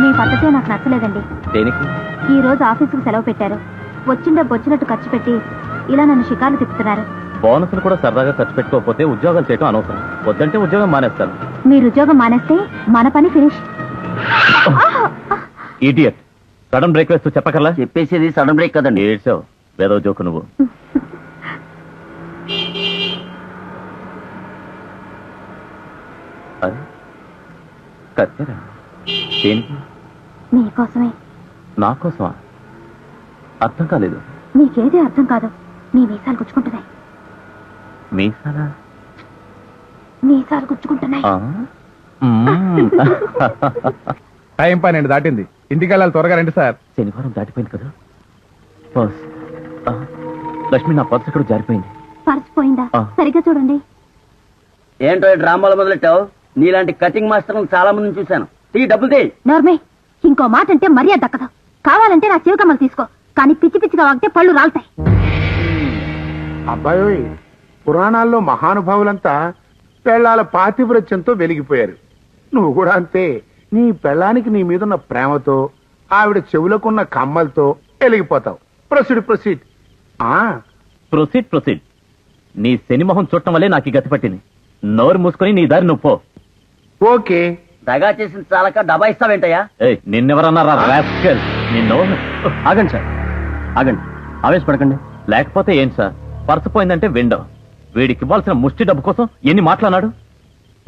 మీ పద్ధతే నాకు నచ్చలేదండి. దేనికి? ఈ రోజు ఆఫీసుకు సెలవు పెట్టారు. వచ్చినట్టు ఖర్చు పెట్టి ఇలా నన్ను షికార్లు తిప్పుతున్నారు. బోనస్లు కూడా సరదాగా ఖర్చు పెట్టుకోకపోతే ఉద్యోగాలు చేయడం అనవసరం. వద్దంటే ఉద్యోగం మానేస్తాను. మీరు ఉద్యోగం మానేస్తే మన పని ఫినిష్. ఇడియట్, సడన్ బ్రేక్ వేస్తూ చెప్పకర్లా? చెప్పేసేది సడన్ బ్రేక్ కదండి. ఏడ్చావు, వేదో జోకు నువ్వు. అరే కత్తెరా, దేనికి? మీకోసమే. నా కోసమా? అర్థం కాలేదు. మీకేది అర్థం కాదు. మీ మీసాలు గుచ్చుకుంటున్నాయి. మీసాలా? మీసాలు గుచ్చుకుంటున్నాయి. టైం 12 దాటింది, ఇంటికి వెళ్ళాలి, త్వరగా రండి సార్. శనివారం దాటిపోయింది కదా. పర్స్ లక్ష్మి, నా పర్స్ ఇక్కడ జారిపోయింది. పర్సిపోయిందా? సరిగ్గా చూడండి. ఏంటో ఈ డ్రామాలు మొదలెట్టావు? నీలాంటి కటింగ్ మాస్టర్లను చాలా మందిని చూశాను. తీ డబ్బులు తీ. నోర్మే, ఇంకో మాట అంటే మర్యాద దక్కదు. కావాలంటే నా చివకమ్మలు తీసుకో, కానీ పిచ్చి పిచ్చిగా వాగితే పళ్ళు రాలుతాయి. అబ్బాయి, పురాణాల్లో మహానుభావులంతా పెళ్ళాల పాతివ్రత్యంతో వెలిగిపోయారు. నువ్వు కూడా అంతే. నీ పెళ్ళానికి నీ మీదున్న ప్రేమతో, ఆవిడ చెవులకున్న కమ్మలతో వెలిగిపోతావు. Proceed proceed. Proceed proceed. నీ శనిమొహం చూడటం వల్లే నాకు ఈ గతి పట్టింది. నోరు మూసుకొని నీ దారి నువ్వు పో. ఓకే. దగా చేసిన చాలక డబ్బా ఇస్తావేంటయ్యా? నిన్నెవరన్నారా రాస్కెల్? నిన్ను. ఆగండి సార్, ఆగండి, ఆవేశపడకండి. లేకపోతే ఏం సార్, పర్సు పోయిందంటే విండో. వీడికి ఇవ్వాల్సిన ముష్టి డబ్బు కోసం ఎన్ని మాట్లాడాడు?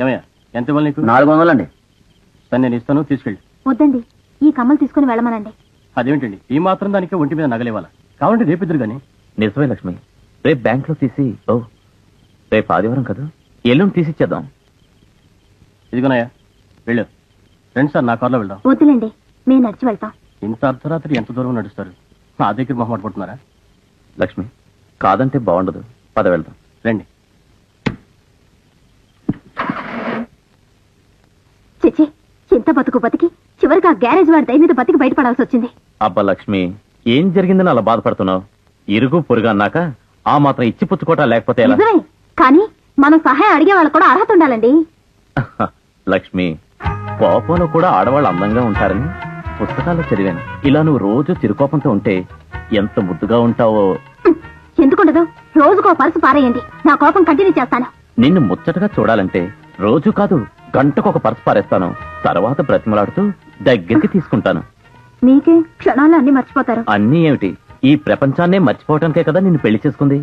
ఏమయ్యా, ఎంత ఇవ్వాలి నీకు? 400 అండి. సరే, నేను ఇస్తాను, తీసుకెళ్ళి. వద్దండి, ఈ కమ్మలు తీసుకుని వెళ్ళమనండి. అదేమిటండి ఈ మాత్రం దానికి ఒంటి మీద నగలేవాలా కావాలంటే రేపిద్దరు గాని. నిజమే లక్ష్మి, రేపు బ్యాంక్ లో తీసి రేపు ఆదివారం కదా, ఎల్లుండి తీసిచ్చేద్దాం. ఇదిగోనయ్యా వెళ్ళు. రండి సార్, నా కార్లో వెళ్దాం. వద్దులేండి, మేము నడిచి వెళ్తాం. ఇంత అర్ధరాత్రి ఎంత దూరం నడుస్తారు? నా దగ్గర మొహమాట పడుతున్నారా? లక్ష్మి, కాదంటే బాగుండదు, పద వెళ్దాం. రండి. చిచి, ఇంత బతికి చివరికి ఆ గ్యారేజ్ వాడి దయ మీద బతికి బయటపడాల్సి వచ్చింది. అబ్బా లక్ష్మి, ఏం జరిగిందని అలా బాధపడుతున్నావు? ఇరుగు పొరుగు అన్నాక ఆ మాత్రం ఇచ్చి పుచ్చుకోవటా లేకపోతే ఎలా? నిజమే, కానీ మనం సహాయం అడిగే వాళ్ళకు కూడా అర్హత ఉండాలండి. లక్ష్మి, కోపంలో కూడా ఆడవాళ్ళు అందంగా ఉంటారని పుస్తకాల్లో చదివాను. ఇలా నువ్వు రోజు చిరుకోపంతో ఉంటే ఎంత ముద్దుగా ఉంటావో. ఎందుకుండదు, రోజుకో పర్సు పారేయండి, నా కోపం కంటిన్యూ చేస్తాను. నిన్ను ముచ్చటగా చూడాలంటే రోజు కాదు, గంటకొక పర్సు పారేస్తాను. తర్వాత బ్రతిమలాడుతూ దగ్గరికి తీసుకుంటాను. మీకే క్షణాల్లో అన్ని మర్చిపోతారు. అన్నీ ఏమిటి, ఈ ప్రపంచాన్నే మర్చిపోవటానికే కదా నిన్ను పెళ్లి చేసుకుంది.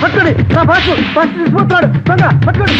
పట్టుకోండి, నా బాసు తీసుకుపోతున్నాడు. పట్టుకోండి.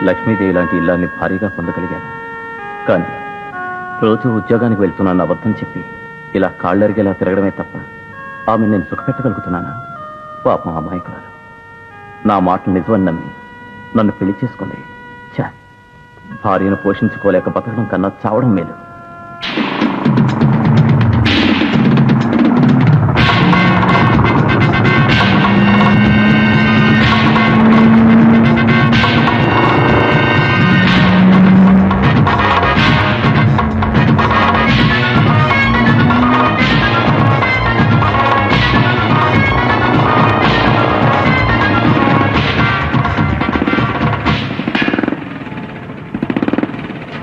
లక్ష్మీదేవి లాంటి ఇల్లాన్ని భారీగా పొందగలిగాను. కానీ రోజు ఉద్యోగానికి వెళ్తున్నాను అబద్ధం చెప్పి ఇలా కాళ్ళరిగేలా తిరగడమే తప్ప ఆమె నేను సుఖపెట్టగలుగుతున్నానా? పాపం అమాయకురాలు నా మాటలు నిజమని నమ్మి నన్ను పెళ్లి చేసుకుంది. భార్యను పోషించుకోలేక బతకడం కన్నా చావడం మేలు.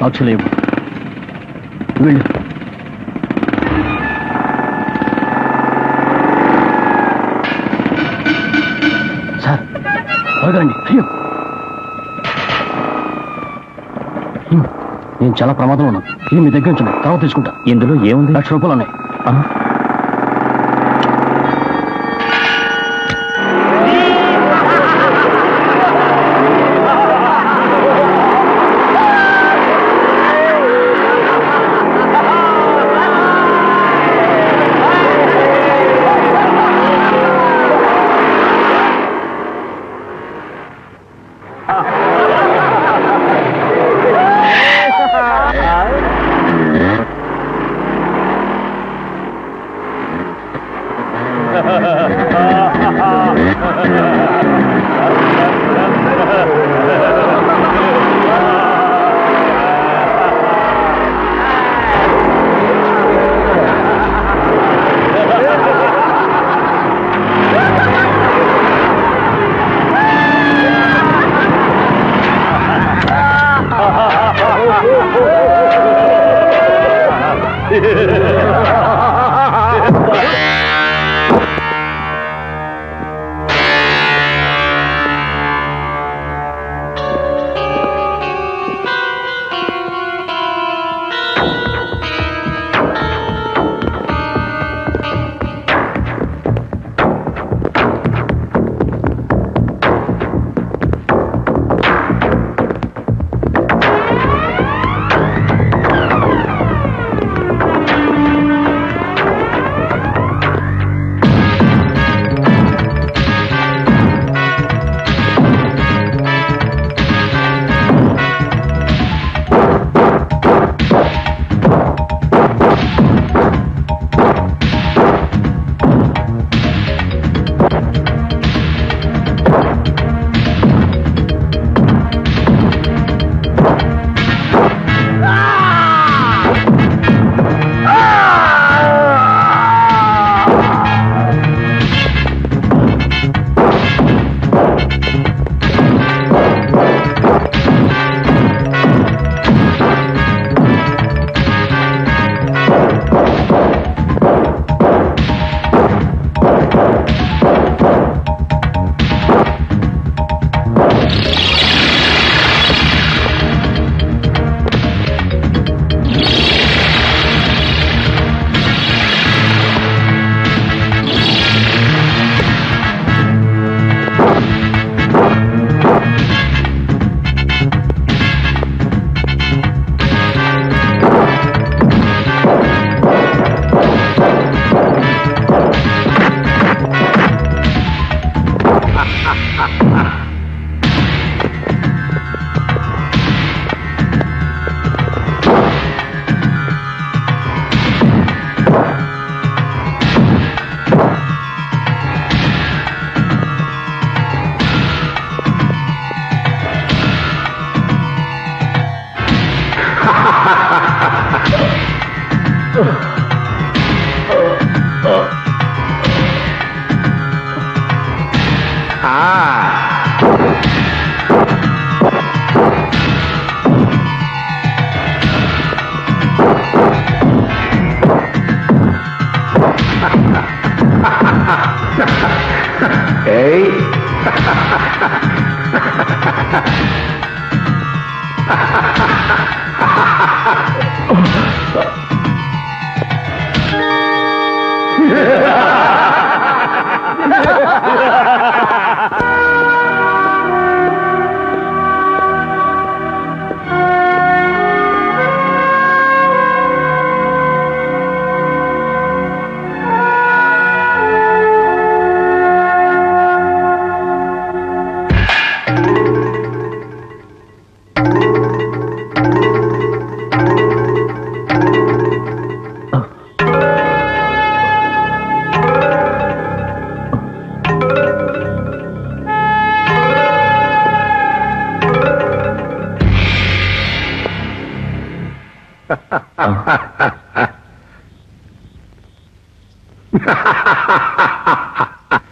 అక్షలేవు వెళ్ళు. సార్ త్వరగా రండి. అయ్యో, నేను చాలా ప్రమాదంలో ఉన్నాను. ఇది మీ దగ్గర నుంచి తర్వాత తీసుకుంటా. ఇందులో ఏముంది? ₹1,00,000 ఉన్నాయి. ఏయ్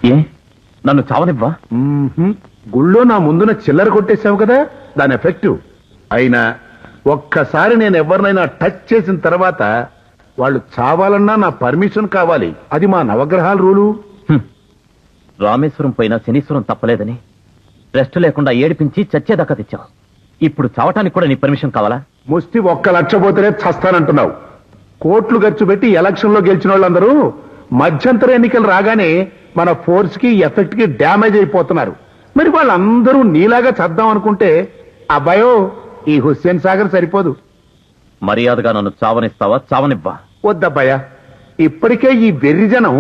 ఏ నన్ను చావనివ్వా? గుళ్ళో నా ముందున చిల్లర కొట్టేశావు కదా, దాని ఎఫెక్టివ్. అయినా ఒక్కసారి నేను ఎవరినైనా టచ్ చేసిన తర్వాత వాళ్ళు చావాలన్నా నా పర్మిషన్ కావాలి. అది మా నవగ్రహాల రూలు. రామేశ్వరం పోయినా శనీశ్వరం తప్పలేదని రెస్ట్ లేకుండా ఏడిపించి చచ్చేదాకా తెచ్చావు. ఇప్పుడు చావటానికి కూడా నీ పర్మిషన్ కావాలా? ముష్టి 1 లక్ష పోతేనే చస్తానంటున్నావు. కోట్లు ఖర్చు పెట్టి ఎలక్షన్ లో గెలిచిన వాళ్ళందరూ మధ్యంతర ఎన్నికలు రాగానే మన ఫోర్స్ కి ఎఫెక్ట్ కి డ్యామేజ్ అయిపోతున్నారు. మరి వాళ్ళందరూ నీలాగా చద్దాం అనుకుంటే అబ్బాయో ఈ హుస్సేన్ సాగర్ సరిపోదు. మర్యాదగా నన్ను చావనిస్తావా? చావనివ్వా? వద్దబ్బాయా, ఇప్పటికే ఈ వెర్రిజనం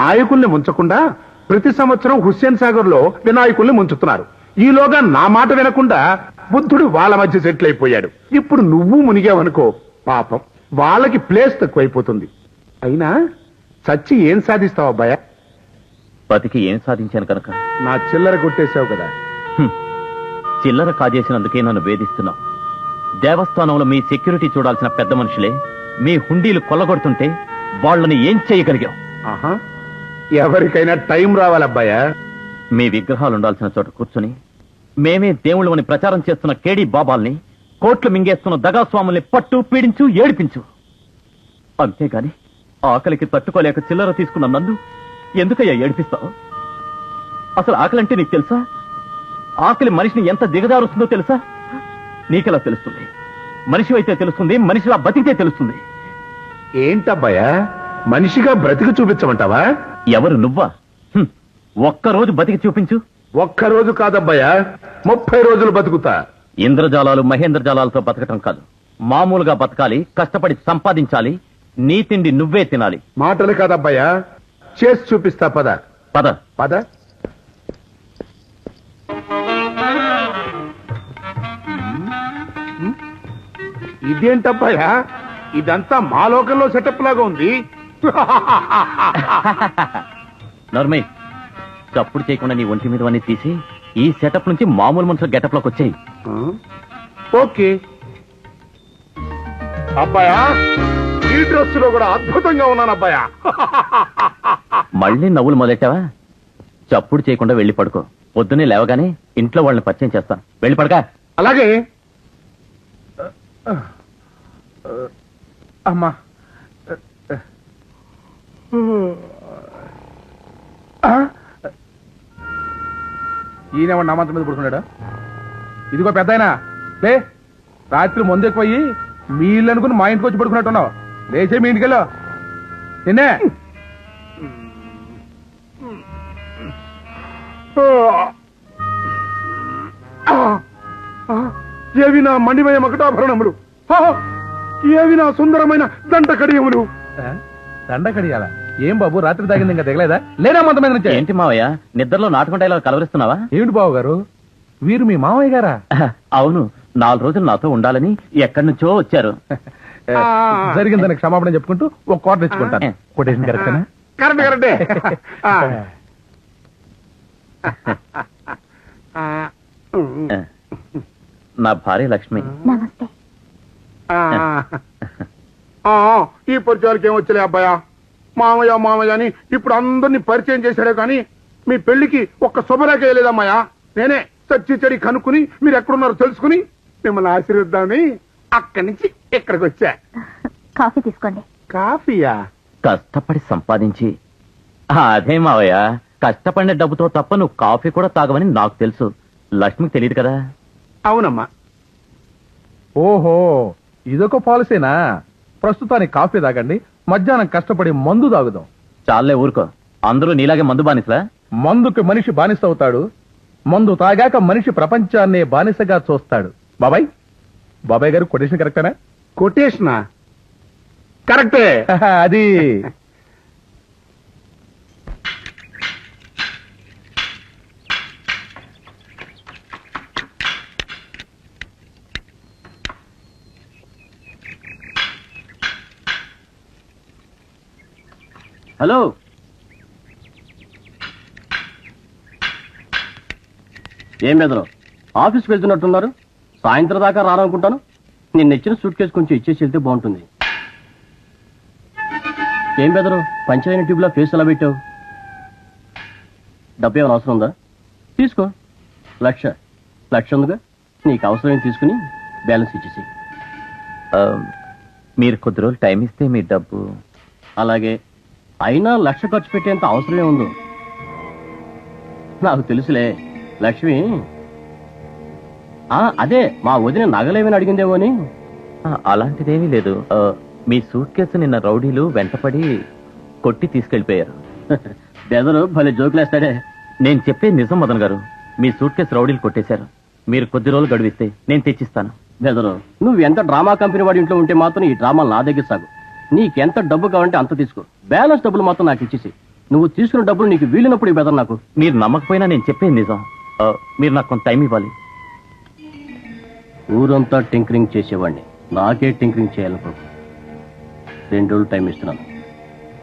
నాయకుల్ని ముంచకుండా ప్రతి సంవత్సరం హుస్సేన్ సాగర్ లో వినాయకుల్ని ముంచుతున్నారు. ఈలోగా నా మాట వినకుండా బుద్ధుడు వాళ్ళ మధ్య సెటిల్ అయిపోయాడు. ఇప్పుడు నువ్వు మునిగావనుకో, పాపం వాళ్ళకి ప్లేస్ తక్కువైపోతుంది. అయినా చచ్చి ఏం సాధిస్తావు అబ్బాయా? బతికి ఏం సాధించాను కనుక నా చిల్లర కొట్టేశావు కదా. చిల్లర కాజేసినందుకే నన్ను వేధిస్తున్నావు. దేవస్థానంలో మీ సెక్యూరిటీ చూడాల్సిన పెద్ద మనుషులే మీ హుండీలు కొల్లగొడుతుంటే వాళ్ళని ఏం చేయగలిగావు? ఆహా, ఎవరికైనా టైం రావాలబ్బాయా. మీ విగ్రహాలు ఉండాల్సిన చోట కూర్చుని మేమే దేవుళ్ళని ప్రచారం చేస్తున్న కేడీ బాబాల్ని, కోట్లు మింగేస్తున్న దగాస్వాముల్ని పట్టు, పీడించు, ఏడిపించు. అంతేగాని ఆకలికి తట్టుకోలేక చిల్లర తీసుకున్న నన్ను ఎందుకయ్యా ఏడిపిస్తావు? అసలు ఆకలంటే నీకు తెలుసా? ఆకలి మనిషిని ఎంత దిగజారుస్తుందో తెలుసా? నీకెలా తెలుస్తుంది? మనిషి అయితే తెలుస్తుంది, మనిషిలా బతికితే తెలుస్తుంది. ఏంటబ్బాయా, మనిషిగా బ్రతికి చూపించమంటావా? ఎవరు నువ్వా? ఒక్కరోజు బతికి చూపించు. ఒక్కరోజు కాదబ్బాయా, 30 రోజులు బతుకుతా. ఇంద్రజాలాలు మహేంద్రజాలాలతో బతకటం కాదు, మామూలుగా బతకాలి, కష్టపడి సంపాదించాలి, నీ తిండి నువ్వే తినాలి. మాటలు కాదబ్బాయా, చేసి చూపిస్తా. పద పద. పద. ఇదేంటబ్బాయా, ఇదంతా మా లోకంలో సెటప్ లాగా ఉంది. నర్మయ్, చప్పుడు చేయకుండా నీ ఒంటి మీద అన్ని తీసి ఈ సెటప్ నుంచి మామూలు మనుషుల గెటప్ లోకి వచ్చాయి. ఓకే అబ్బాయా, ఈ డ్రెస్ లో కూడా అద్భుతంగా ఉన్నాను అబ్బాయా. మళ్ళీ నవ్వులు మొదలెట్టావా? చప్పుడు చేయకుండా వెళ్ళి పడుకో. పొద్దున్నే లేవగానే ఇంట్లో వాళ్ళని పరిచయం చేస్తాను. వెళ్ళి పడక. అలాగే అమ్మా. ఈయనేవాడు నా మంచం మీద పడుకున్నాడా? ఇదిగో పెద్దాయనా, లే, రాత్రి ముందు ఎక్కువయ్యి మీ ఇల్లు అనుకుని మా ఇంటికి వచ్చి పడుకున్నట్టున్నావు. లేచే మీ ఇంటికి వెళ్ళు. నిన్నే ఏవి నా మండిమయ మకటాభరణములు, ఏవి నా సుందరమైన దండ కడియములు. దండ కడియాలా? ఏం బాబు రాత్రి తాగింది ఇంకా దిగలేదా లేదా మంత మీద నుంచి ఏంటి మావయ్య నిద్రలో నాటుకుంటా ఇలా కలవరిస్తున్నావా? ఏమిటి బాబు గారు వీరు మీ మామయ్య గారా? అవును 4 రోజులు నాతో ఉండాలని ఎక్కడి నుంచో వచ్చారు. జరిగిందని క్షమాపణ చెప్పుకుంటూ ఒక కోట ఇచ్చుకుంటాను. కొటేషన్ కరెక్టేనా? కరెక్ట్ కరెక్టే. నా భార్య లక్ష్మి. నమస్తే. ఈ పరిచయాలకి ఏం వచ్చలే అబ్బాయా, మామయ్య మామయ్య అని ఇప్పుడు అందరినీ పరిచయం చేశాడే కానీ మీ పెళ్లికి ఒక్క శుభలేఖ వేయలేదమ్మాయా. నేనే చచ్చి చెడి కనుక్కుని మీరు ఎక్కడున్నారో తెలుసుకుని మిమ్మల్ని ఆశీర్వద్దామని అక్కడి నుంచి ఇక్కడికి వచ్చా. కాఫీ తీసుకోండి. కాఫీయా? కష్టపడి సంపాదించి అదే మావయ్య, కష్టపడిన డబ్బుతో తప్ప నువ్వు కాఫీ కూడా తాగవని నాకు తెలుసు. లక్ష్మికి తెలియదు కదా. అవునమ్మా. ఓహో ఇదొక పాలసీనా? ప్రస్తుతానికి కాఫీ తాగండి, మధ్యాహ్నం కష్టపడి మందు తాగుదాం. చాలే ఊరుకో, అందరూ నీలాగే మందు బానిసలా? మందుకి మనిషి బానిస అవుతాడు, మందు తాగాక మనిషి ప్రపంచాన్ని బానిసగా చూస్తాడు. బాబాయ్ బాబాయ్ గారు కొటేషన్ కరెక్టేనా? కొటేషనా? కరెక్టే. అది హలో, ఏం బెదరు ఆఫీస్కి వెళ్తున్నట్టున్నారు? సాయంత్రం దాకా రారనుకుంటాను. నేను ఇచ్చిన సూట్ కేసు కొంచెం ఇచ్చేసి వెళ్తే బాగుంటుంది. ఏం బెదరు పంచైన ట్యూబ్లో ఫేస్ ఎలా పెట్టావు? డబ్బు ఏమైనా అవసరం ఉందా? తీసుకో. 1,00,000 ఉందిగా, నీకు అవసరం తీసుకుని బ్యాలెన్స్ ఇచ్చేసి. మీరు కొద్ది రోజులు టైం ఇస్తే మీ డబ్బు. అలాగే, అయినా 1,00,000 ఖర్చు పెట్టేంత అవసరమే ఉందో? నాకు తెలుసులే. లక్ష్మి అదే మా వదిన నగలేమని అడిగిందేమో అని. అలాంటిదేమీ లేదు. మీ సూట్ కేసు నిన్న రౌడీలు వెంటపడి కొట్టి తీసుకెళ్లిపోయారు. బెదరు భలే జోకులేస్తాడే. నేను చెప్పే నిజం మదన్ గారు, మీ సూట్ కేసు రౌడీలు కొట్టేశారు. మీరు కొద్ది రోజులు గడువిస్తే నేను తెచ్చిస్తాను. బెదరు నువ్వు ఎంత డ్రామా కంపెనీ వాడి ఇంట్లో ఉంటే మాత్రం ఈ డ్రామాలు నా దగ్గర సాగు. నీకెంత డబ్బు కావాలంటే అంత తీసుకో, బ్యాలెన్స్ డబ్బులు మాత్రం నాకు ఇచ్చేసి. నువ్వు తీసుకున్న డబ్బులు నీకు వీలినప్పుడు బెదర్ నాకు. మీరు నమ్మకపోయినా నేను చెప్పేది నిజం. మీరు నాకు కొంత టైం ఇవ్వాలి. ఊరంతా టింకరింగ్ చేసేవాడిని, నాకే టింకరింగ్ చేయాలనుకో. 2 రోజులు టైం ఇస్తున్నాను.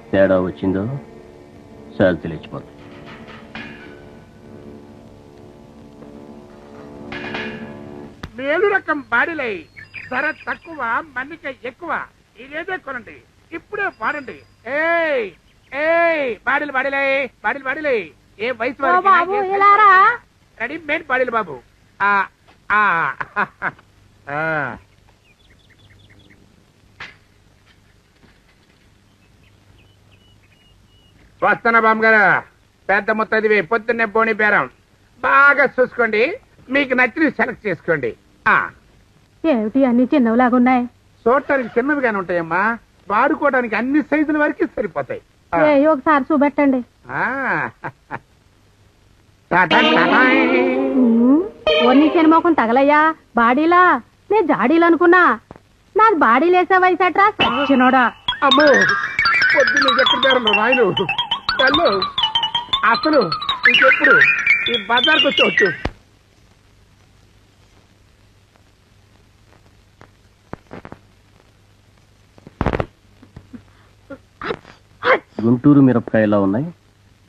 తేడా వచ్చిందో శాలరీ తెలియచిపోతుంది. మేలు రకం బాడీలై ధర తక్కువ మన్నిక ఎక్కువ. ఇదేదే కొనండి, ఇప్పుడే పాడండి. ఏయ్ ఏయ్ బాడీలు బాడీలై, బాడీలు బాడీలై. ఏ వయసు రెడీ మేడ్ బాడీలు బాబు. వస్తానా బామ్మ గారు. పెద్ద ముత్తదివి పొద్దున్నే పోనీ బేరం బాగా చూసుకోండి, మీకు నచ్చిన సెలెక్ట్ చేసుకోండి. ఏమిటి అన్ని చిన్నవిలాగున్నాయి? చూడటానికి చిన్నవిగానే ఉంటాయమ్మా, వాడుకోవడానికి అన్ని సైజుల వరకు సరిపోతాయి. ఒకసారి చూపెట్టండి. ఓన్ని చిన్నమోకం తగలయ్యా బాడీలా. నేను జాడీలు అనుకున్నా, నాది బాడీలేసే వయసట్రా చిన్నోడా. అమ్మో పొద్దున్న ఎక్కడ బేరం రాయలు తల్లు. అసలు ఇంకెప్పుడు ఈ బజార్కి వచ్చి గుంటూరు మిరపకాయలా ఉన్నాయి,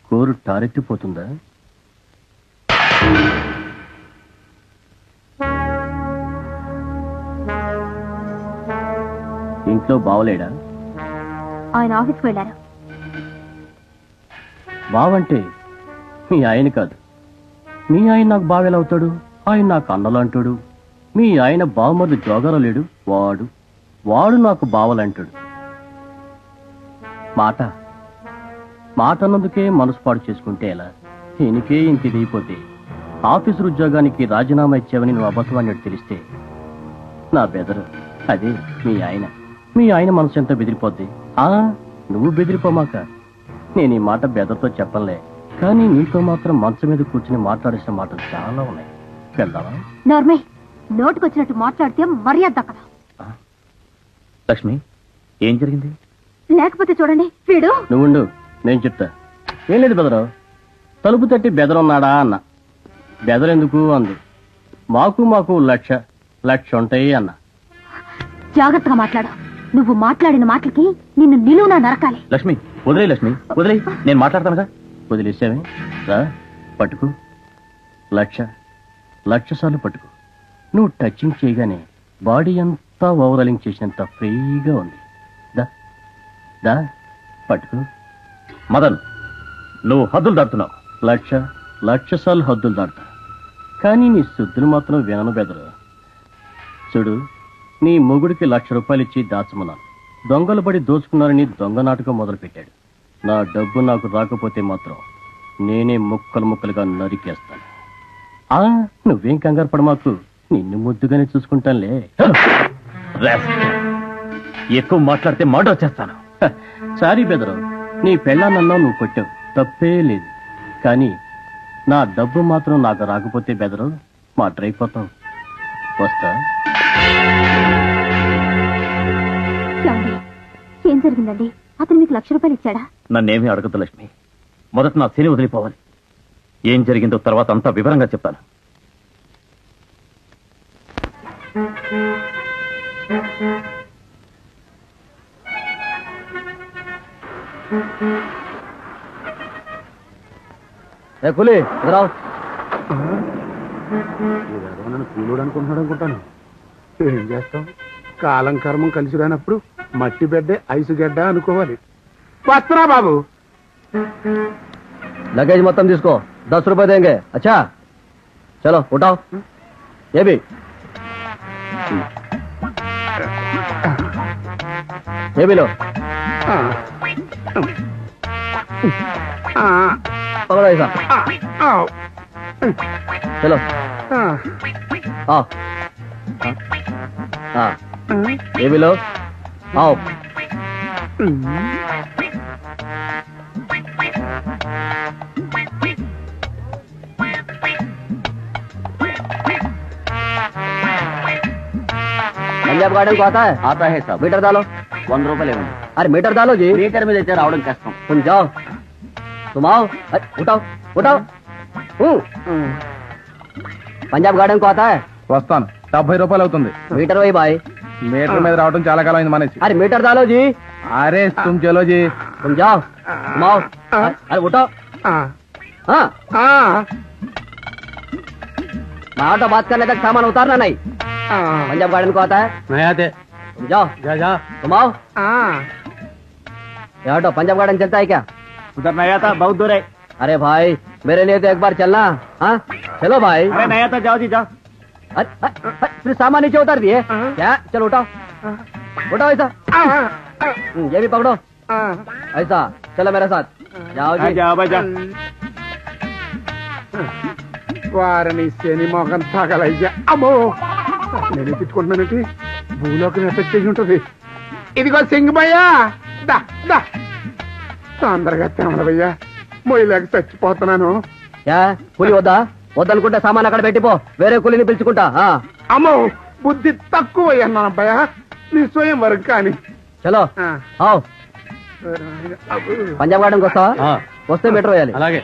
కోరు టారెత్తిపోతుందా? ఇంట్లో బావలేడా? ఆయన ఆఫీస్కి వెళ్ళారు. బావంటే మీ ఆయన కాదు. మీ ఆయన నాకు బావెలా అవుతాడు? ఆయన నాకు అన్నలంటాడు. మీ ఆయన బావమరుడు జోగారా లేడు, వాడు నాకు బావలంటాడు. మాట అన్నందుకే మనసు పాడు చేసుకుంటే ఎలా? దీనికే ఇంత ఇదైపోతే ఆఫీసు ఉద్యోగానికి రాజీనామా ఇచ్చావని నువ్వు అబద్ధమని తెలిస్తే నా బెదరు. అదే మీ ఆయన మనసు ఎంత బెదిరిపోద్ది. నువ్వు బెదిరిపోమాక. నేను ఈ మాట బెదర్తో చెప్పలే, కానీ నీతో మాత్రం మంచం మీద కూర్చుని మాట్లాడేసిన మాటలు చాలా ఉన్నాయి. వెళ్దామా? నార్మే నోటుకొచ్చినట్టు మాట్లాడితే మర్యాద దక్కదా. లక్ష్మి ఏం జరిగింది? లేకపోతే చూడండి వీడు నువ్వుండు, నేను చెప్తా. ఏం లేదు బెదరు, తలుపు తట్టి బెదరున్నాడా అన్న. బెదరెందుకు అంది. మాకు లక్ష ఉంటాయి అన్న. జాగ్రత్తగా మాట్లాడు. నువ్వు మాట్లాడిన మాటలకి నిన్ను నిలువునా నరకాలి. లక్ష్మి వదిలే, లక్ష్మి వదిలే, నేను మాట్లాడతానుగా. వదిలేసావే, రా పట్టుకు. లక్ష సార్లు పట్టుకు. నువ్వు టచింగ్ చేయగానే బాడీ అంతా ఓవరాలింగ్ చేసినంత ఫ్రీగా ఉంది. దా పట్టుకు. మదన్, నువ్వు హద్దులు దాటుతున్నావు. లక్ష సార్లు హద్దులు దాటుతా, కానీ నీ శుద్ధులు మాత్రం వినను బెదరు. చూడు, నీ మొగుడికి ₹1,00,000 ఇచ్చి దాచమన్నాను. దొంగలు పడి దోచుకున్నారని దొంగ నాటకం మొదలుపెట్టాడు. నా డబ్బు నాకు రాకపోతే మాత్రం నేనే ముక్కలుగా నరికేస్తాను. నువ్వేం కంగారు పడ, మాకు నిన్ను ముద్దుగానే చూసుకుంటానులే. ఎక్కువ మాట్లాడితే మాట వచ్చేస్తాను. సారీ బెదరు, నీ పెళ్ళాన్నన్నావు, నువ్వు కొట్టావు, తప్పే లేదు. కానీ నా డబ్బు మాత్రం నాకు రాకపోతే బెదరు మాటరైపోతావు. వస్తా. ఏమండి, ఏం జరిగిందండి? అతను మీకు ₹1,00,000 ఇచ్చాడా? నన్నేమీ అడగద్దు లక్ష్మి. మొదట నా శని వదిలిపోవాలి. ఏం జరిగిందో తర్వాత అంతా వివరంగా చెప్తాను. కూలి రావు. నన్ను కూలోడు అనుకుంటున్నాడు. ఏం చేస్తాం, కాలం కర్మం కలిసి రానప్పుడు మట్టి బెడ్డే ఐసు గడ్డ అనుకోవాలి. వస్తున్నా బాబు. लगेज మొత్తం తీసుకో, ₹10 देंगे. अच्छा चलो उठाओ. ये भी लो. पकड़ो ऐसा. चलो आओ. हाँ, ये भी लो. आओ. पंजाब गार्डन को आता है? आता है साहब. मीटर डालो. ₹100 ఇవ్వండి. अरे मीटर डालो जी. मीटर మీద అయితే రావడం కష్టం. तुम जाओ, तुम आओ. अरे, उठाओ. पंजाब गार्डन को आता है? వస్తాను. ₹70 అవుతుంది. मीटर वही भाई. మీటర్ మీద రావడం చాలా కాలం అయింది మనేసి. अरे मीटर डालो जी. అరే तुम चलो जी. तुम जाओ, तुम आओ. अरे उठाओ. हाँ, मैं ऑटो बात करने तक सामान उतारना नहीं. पंजाब गार्डन को आता है? नहीं आते. तुम जाओ. जा. तुम आओ. ये ऑटो पंजाब गार्डन चलता है क्या? उधर नहीं आता, बहुत दूर है. अरे भाई, मेरे लिए तो एक बार चलना. हाँ चलो भाई. अरे नहीं आता, जाओ जी जाओ. फिर सामान नीचे उतार दिए क्या? चलो उठाओ ऐसा. ये भी पकड़ो ऐसा. चलो मेरे साथ. जाओ जी. जाओ भाई जाओ. వారిని శని మోహన్ తాగలయ్యా. అమ్మో, నేను తిట్టుకుంటున్నానంటే భూలోకి ఎఫెక్ట్ చేసి ఉంటుంది. ఇదిగో సింగమయ్యా, తొందరగా తెమలవయ్యా, మొయ్యలేక చచ్చిపోతున్నాను. కూలి వద్దనుకుంటే సామాన్ అక్కడ పెట్టిపో, వేరే కూలిని పిలుచుకుంటా. అమ్మో, బుద్ధి తక్కువ అన్నాను అబ్బాయా. నీ స్వయం వరకు కానీ. చలో आओ. పంజాబ్ గార్డెన్కి వస్తావా? వస్తే మీటర్ వేయాలి. అలాగే.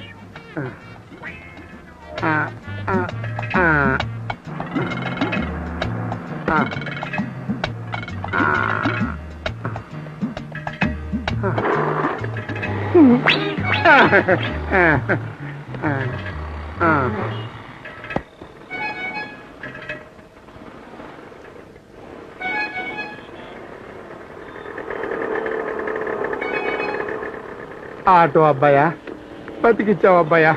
ఆటో అబ్బాయా, బతికిచ్చావు అబ్బాయా.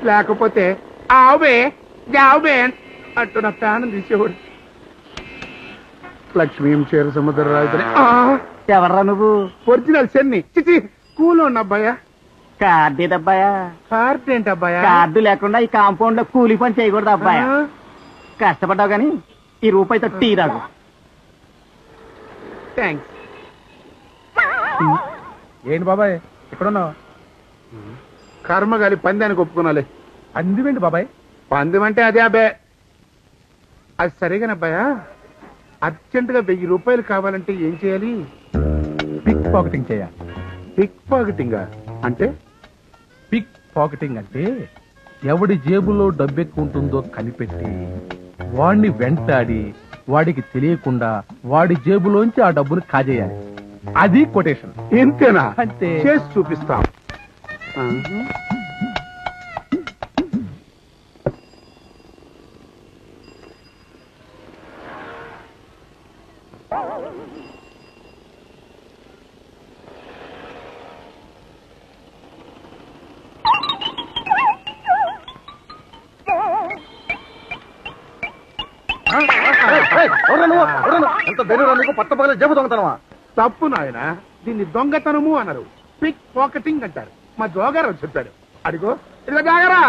లేకపోతే ఆవే జావే అంటూ నా ప్రాణం తీసేవాడు. లక్ష్మీ చేర సముద్ర రాజుని. ఎవర్రా నువ్వు? ఒరిజినల్ చెన్ని చిచి కూల్ ఉన్న అబ్బాయా. కార్డు ఏదబ్బాయా? కార్డు ఏంటి అబ్బాయా? కార్డు లేకుండా ఈ కాంపౌండ్ లో కూలి పని చేయకూడదు అబ్బాయా. కష్టపడ్డావు గాని ఈ రూపాయితో టీ రాదు. థ్యాంక్స్. ఏంటి బాబాయ్ ఎక్కడున్నావు? కర్మగాలి పందానికి ఒప్పుకున్నాలే. పందిమేంటి బాబాయ్? పందెం అంటే అదే అబ్బాయి. అది సరిగానే అబ్బాయా. అర్జెంటుగా ₹1000 కావాలంటే ఏం చేయాలి? పిక్ పాకెటింగ్ చేయాలి. పిక్ పాకెటింగ్ అంటే పిక్ పాకెటింగ్ అంటే ఎవడి జేబులో డబ్బు ఎక్కువ ఉంటుందో కనిపెట్టి వాడిని వెంటాడి వాడికి తెలియకుండా వాడి జేబులోంచి ఆ డబ్బును కాజేయాలి. అది కొటేషన్. ఇంతేనా? అంతే. చేసి చూపిస్తాం. తప్పు నాయన, దీన్ని దొంగతనము అన్నారు, పిక్ పాకెటింగ్ అంటారు. మా జోగారావు చెప్పాడు. అడిగో ఇదిగో జాగరా.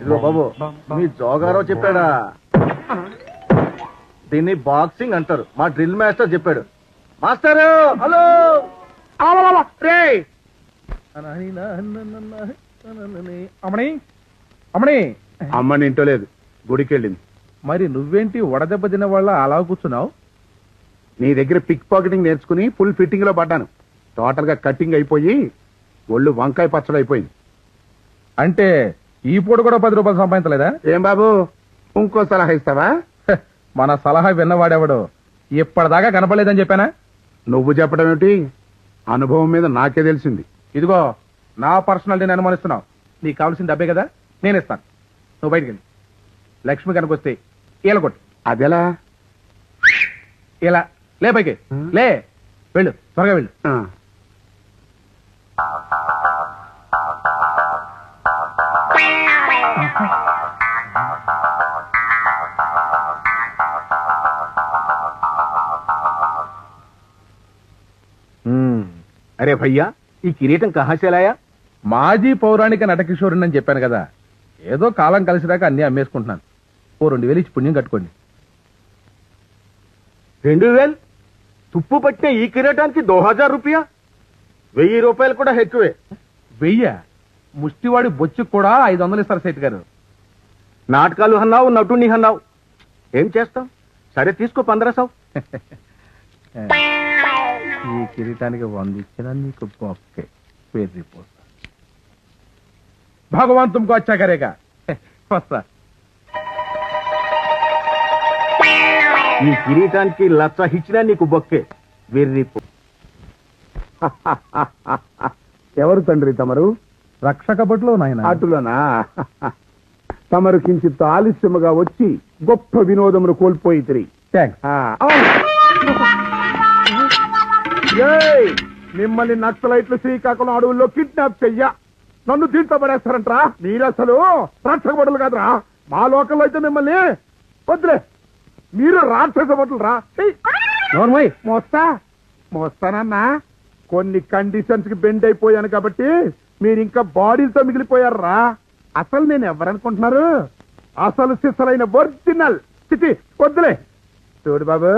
ఇదిగో బాబు, మీ జోగారావు చెప్పాడా? దీన్ని బాక్సింగ్ అంటారు. మా డ్రిల్ మాస్టర్ చెప్పాడు. Master hello. రే అమ్మని అమ్మని అమ్మని ఇంటో లేదు, గుడికి వెళ్ళింది. మరి నువ్వేంటి వడదెబ్బ తిన వాళ్ళ అలా కూర్చున్నావు? నీ దగ్గర పిక్ పాకెటింగ్ నేర్చుకుని ఫుల్ ఫిట్టింగ్ లో పడ్డాను. టోటల్ గా కట్టింగ్ అయిపోయి ఒళ్ళు వంకాయ పచ్చడి అయిపోయింది. అంటే ఈ పూట కూడా 10 రూపాయలు సంపాదించలేదా? ఏం బాబు, ఇంకో సలహా ఇస్తావా? హ, మన సలహా విన్నవాడెవడు ఇప్పటిదాకా కనపడలేదని చెప్పానా? నువ్వు చెప్పడం ఏమిటి? అనుభవం మీద నాకే తెలిసింది. ఇదిగో నా పర్సనాలిటీని అనుమానిస్తున్నావు. నీకు కావాల్సిన డబ్బే కదా, నేను ఇస్తాను. నువ్వు బయటికి వెళ్ళి లక్ష్మి కనుకొస్తే ఇలా కొట్టు. అదెలా? ఇలా లే, పైకి లే, వెళ్ళు, త్వరగా వెళ్ళు. ఆ. అరే భయ్యా, ఈ కిరీటం కహాసేలాయా? మాజీ పౌరాణిక నటకిషోరుని అని చెప్పాను కదా, ఏదో కాలం కలిసిదాకా అన్ని అమ్మేసుకుంటున్నాను. ఓ 2000 ఇచ్చి పుణ్యం కట్టుకోండి. 2000? తుప్పు పట్టిన ఈ కిరీటానికి 2000 రూపాయ? 1000 రూపాయలు కూడా ఎక్కువే. 1000? ముష్టివాడి బొచ్చు కూడా 500 ఇస్తారు సేట్ గారు. నాటకాలు అన్నావు, నటుని అన్నావు, ఏం చేస్తాం? సరే తీసుకో 1500. ఈ కిరీటానికి 100 ఇచ్చినా నీకు బొక్కే. వెళ్ళిపోతా. భగవాన్ తుమ్కో అచ్చా కరేగా. వస్తా. ఈ కిరీటానికి 1,00,000 ఇచ్చినా నీకు బొక్కే. వెర్రిపో. ఎవరు తండ్రి తమరు? రక్షక భటులు నాయన. అటులోనా? తమరు కించిత్ ఆలస్యముగా వచ్చి గొప్ప వినోదమును కోల్పోయి తిరిగి. మిమ్మల్ని నక్సలైట్లు శ్రీకాకుళం అడవుల్లో కిడ్నాప్ చెయ్య నన్ను దీంట్లో పడేస్తారంటరా? మీరు అసలు రక్షక భటులు కాదురా. మా లోకల్లో అయితే మిమ్మల్ని వద్దులే, మీరు రాక్షస భటులు రా. మోస్తానన్నా, కొన్ని కండిషన్స్ కి బెండ్ అయిపోయాను కాబట్టి మీరు ఇంకా బాడీలతో మిగిలిపోయారా. అసలు నేను ఎవరనుకుంటున్నారు? అసలు సిసలైన ఒరిజినల్ చిటి. వద్దులే. చూడు బాబు,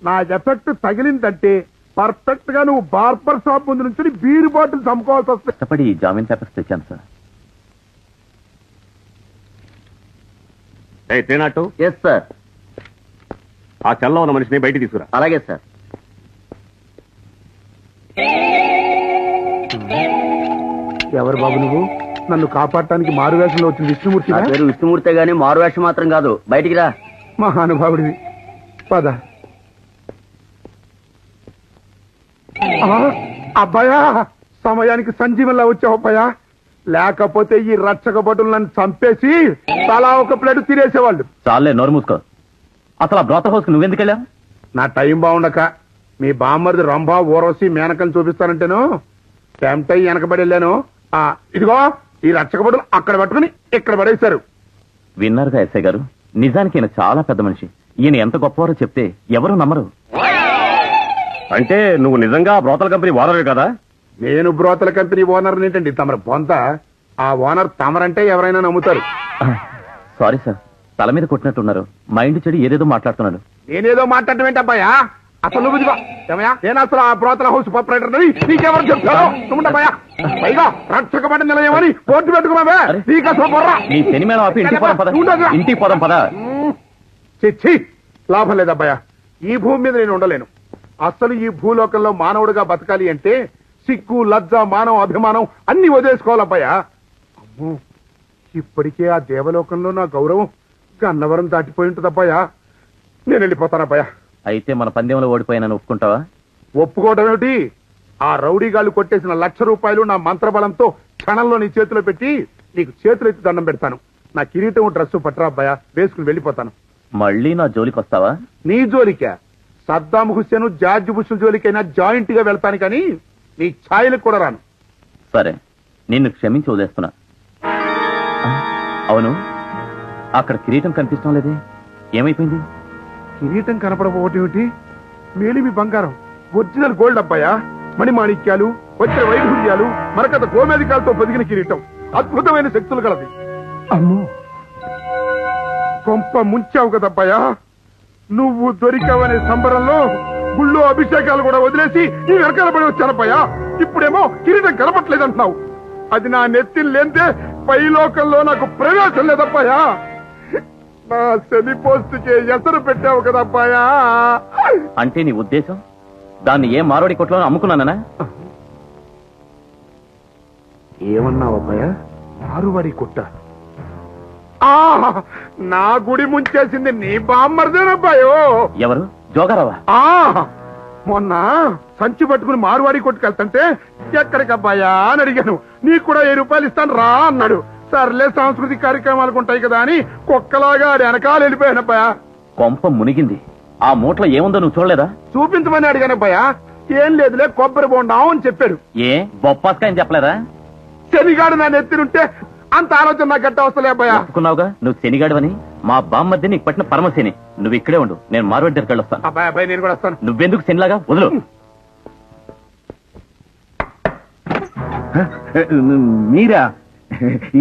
నా ఎఫెక్ట్ తగిలిందంటే పర్ఫెక్ట్ గా నువ్వు బార్బర్ షాప్ ముందు నుంచి బీర్ బాటిల్ చంపుకోవాల్సి వస్తుంది. కష్టపడి జామీన్ పేపర్స్ తెచ్చాను సార్. తేనాటు, yes sir. ఆ చల్లో ఉన్న మనిషిని బయటికి తీసుకురా. అలాగే సార్. ఎవరు బాబు నువ్వు? నన్ను కాపాడటానికి మారువేషంలో వచ్చిన విష్ణుమూర్తి? నా పేరు విష్ణుమూర్తే గాని మారువేషం మాత్రం కాదు. బయటికి రా. మహానుభావుడివి, పద. అబ్బాయా, సమయానికి సంజీవన్లా వచ్చావు అబ్బాయా. లేకపోతే ఈ రక్షక భటులు నన్ను చంపేసి తలా ఒక ప్లేట్ తినేసేవాళ్ళు. చాలే, నోరు మూసుకో. అసలు ఆ బ్రోత హౌస్ నువ్వెందుకెళ్ళావు? నా టైం బాగుండక మీ బామ్మరిది రంభా ఊరవసి మేనకని చూపిస్తానంటేను టెంప్ట్ అయ్యి వెనకబడి వెళ్ళాను. ఇదిగో ఈ రక్షక భటులు అక్కడ పట్టుకుని ఇక్కడ పడేశారు. విన్నారుగా ఎస్ఐ గారు, నిజానికి ఈయన చాలా పెద్ద మనిషి. ఈయన ఎంత గొప్పవారో చెప్తే ఎవరు నమ్మరు. అంటే నువ్వు నిజంగా బ్రోతల కంపెనీ ఓనర్ కదా? నేను బ్రోతల కంపెనీ ఓనర్ ఏంటండి తమరు బొంత? ఆ ఓనర్ తమరంటే ఎవరైనా నమ్ముతారు. సారీ సార్, తల మీద కొట్టినట్టున్నారు. మైండ్ చెడి ఏదేదో మాట్లాడుతున్నాడు. నేనేదో మాట్లాడటం ఏంటబ్బాయా? అసలు నువ్వు ఇదిగో ఏమయ్యా, నేను అసలు ఆ బ్రోతల హౌస్ ప్రొపరేటర్ నీకెవరు చెప్తారో నువ్వుండబోయా. పైగా రక్షకబడి నిలయమని పోటీ పెట్టుకున్నావే, నీకు అసలు బొర్రా. నీ శని మేళం ఆపి ఇంటికి పోదాం పద. ఇంటికి పోదాం పద. చిచ్చి, లాభం లేదబ్బాయా. ఈ భూమి మీద నేను ఉండలేను. అసలు ఈ భూలోకంలో మానవుడిగా బతకాలి అంటే సిగ్గు, లజ్జ, మానవ అభిమానం అన్ని వదిలేసుకోవాలబ్బాయా. అమ్మో, ఇప్పటికే ఆ దేవలోకంలో నా గౌరవం గన్నవరం దాటిపోయి ఉంటుందబ్బాయా. నేను వెళ్ళిపోతానబ్బాయా. అయితే మన పందెంలో ఓడిపోయానని ఒప్పుకుంటావా? ఒప్పుకోవడం ఏమిటి? ఆ రౌడీగాళ్ళు కొట్టేసిన 1,00,000 రూపాయలు నా మంత్రబలంతో క్షణంలో నీ చేతిలో పెట్టి నీకు చేతులు ఎత్తి దండం పెడతాను. నా కిరీటం, డ్రెస్సు పట్టరా అబ్బాయా, వేసుకుని వెళ్ళిపోతాను. మళ్ళీ నా జోలికి వస్తావా? నీ జోలికా? సద్దాం హుస్సేన్, జార్జ్ బుష్ జోలికైనా జాయింట్ గా వెళ్తాను కానీ నీ ఛాయలకు కూడా రాను. సరే, నిన్ను క్షమించి వదిలేస్తున్నా. అవును, అక్కడ కిరీటం కనిపిస్తాం లేదే, ఏమైపోయింది? కిరీటం కనపడపోవటేమిటి? మేలిమి బంగారం, ఒరిజినల్ గోల్డ్ అబ్బాయా. మణిమాణిక్యాలు, వచ్చే వైఢూర్యాలు, మరకత గోమేధికాలతో పొదిగిన కిరీటం, అద్భుతమైన శక్తులు కలది. అమ్మో, కొంప ముంచావు కదబ్బాయా. నువ్వు దొరికావనే సంబరంలో గుళ్ళో అభిషేకాలు కూడా వదిలేసి నీ వెనకాల పడి వచ్చానబ్బాయా. ఇప్పుడేమో కిరీటం కనపట్లేదంటున్నావు. అది నా నెత్తిని లేందే పైలోకంలో నాకు ప్రవేశం లేదబ్బాయా. నా శని పోస్టుకే ఎసరు పెట్టావు కదబ్బాయా. అంటే నీ ఉద్దేశం దాన్ని ఏ మారోడి కొట్లో అమ్ముకున్నానా? ఏమన్నావబ్బాయా? మారువాడి కొట్ట? నా గుడి ముంచేసింది నీ బామ్మర్దేనబ్బాయో. ఎవరు? జోగారావా? మొన్న సంచి పట్టుకుని మారువాడి కొట్టుకెళ్తుంటే ఎక్కడికబ్బాయా అని అడిగాను. నీకు కూడా 1000 రూపాయలు ఇస్తాను రా అన్నాడు. సర్లే, సాంస్కృతిక కార్యక్రమాలకు ఉంటాయి కదా అని కుక్కలాగా ఆడి వెనకాల వెళ్ళిపోయానబ్బాయా. కొంప మునిగింది. ఆ మూటలో ఏముందో నువ్వు చూడలేదా? చూపించమని అడిగానబ్బాయా. ఏం లేదులే, కొబ్బరి బొండాం అని చెప్పాడు. ఏ బొప్పాస్కాయని చెప్పలేదా? శనిగాడు నా నెత్తినుంటే అంత ఆలోచన నాకు గట్ట వస్తలే అబ్బాయా. ఒప్పుకున్నావుగా నువ్వు శనిగాడవని. మా బామ్మద్ది నీకు పట్టిన పరమశని. నువ్వు ఇక్కడే ఉండు, నేను మారువాడి దగ్గరికి వెళ్ళొస్తాను. అబ్బాయి అబ్బాయి, నేను కూడా వస్తాను. నువ్వెందుకు శనిలాగా? వదులు. మీరా?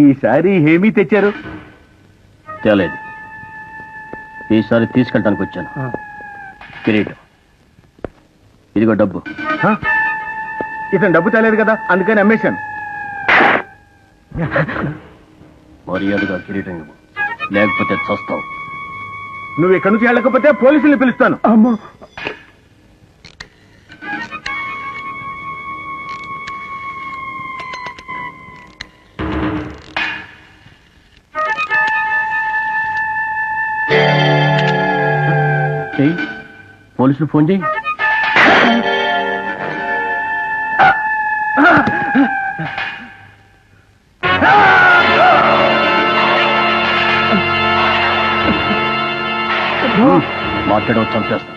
ఈసారి ఏమీ తెచ్చారు? తేలేదు. ఈసారి తీసుకెళ్ళటానికి వచ్చాను. కిరీటం, ఇదిగో డబ్బు. ఇతను డబ్బు తేలేదు కదా, అందుకని అమ్మేశాను. మర్యాదగా కిరీటం ఇవ్వు, లేకపోతే చస్తావు. నువ్వు ఇక్కడి నుంచి వెళ్ళకపోతే పోలీసుల్ని పిలుస్తాను. అమ్మో, పోలీసులు ఫోన్ చేయి. మాట్లాడవచ్చు, చంపేస్తా.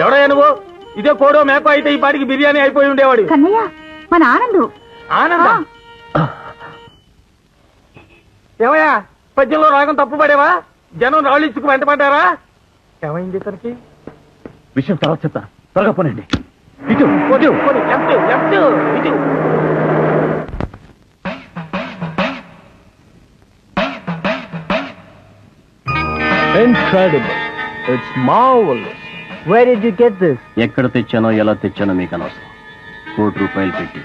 ఎవడయ్యా నువ్వు? ఇదే కోడో మేప అయితే ఈ పాటికి బిర్యానీ అయిపోయి ఉండేవాడు. కన్నయ్య, మన ఆనందు. ఆనందం? ఏమయ్యా, పద్యంలో రాగం తప్పు పడేవా? జనం రాళ్ళు ఇచ్చుకు వెంటపడ్డారా? ఏమైంది ఇతనికి? విషయం తర్వాత చెప్తా, త్వరగా పోనండి. ఇటు పోనీ, పోనీ, లెఫ్ట్, లెఫ్ట్, ఇటు. Incredible. It's marvelous. Where did you get this? ఎక్కడ తెచ్చానో ఎలా తెచ్చానో మీకు అనవసరం. 1 కోటి రూపాయలు పెట్టి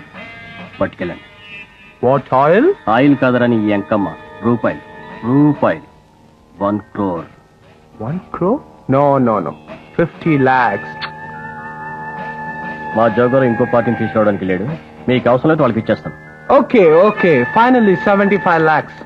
పట్టుకెళ్ళండి. What oil? ఆయిల్ కాదరని ఈ ఎంకమ్మ. రూపాయలు, రూపాయలు. 1 crore. 1 crore? No. 50 lakhs. మా జోగర్ ఇంకో పార్టీని తీసుకురావడానికి లేడు. మీకు అవసరం లేదు, వాళ్ళకి ఇచ్చేస్తాను. Okay okay, finally 75 lakhs.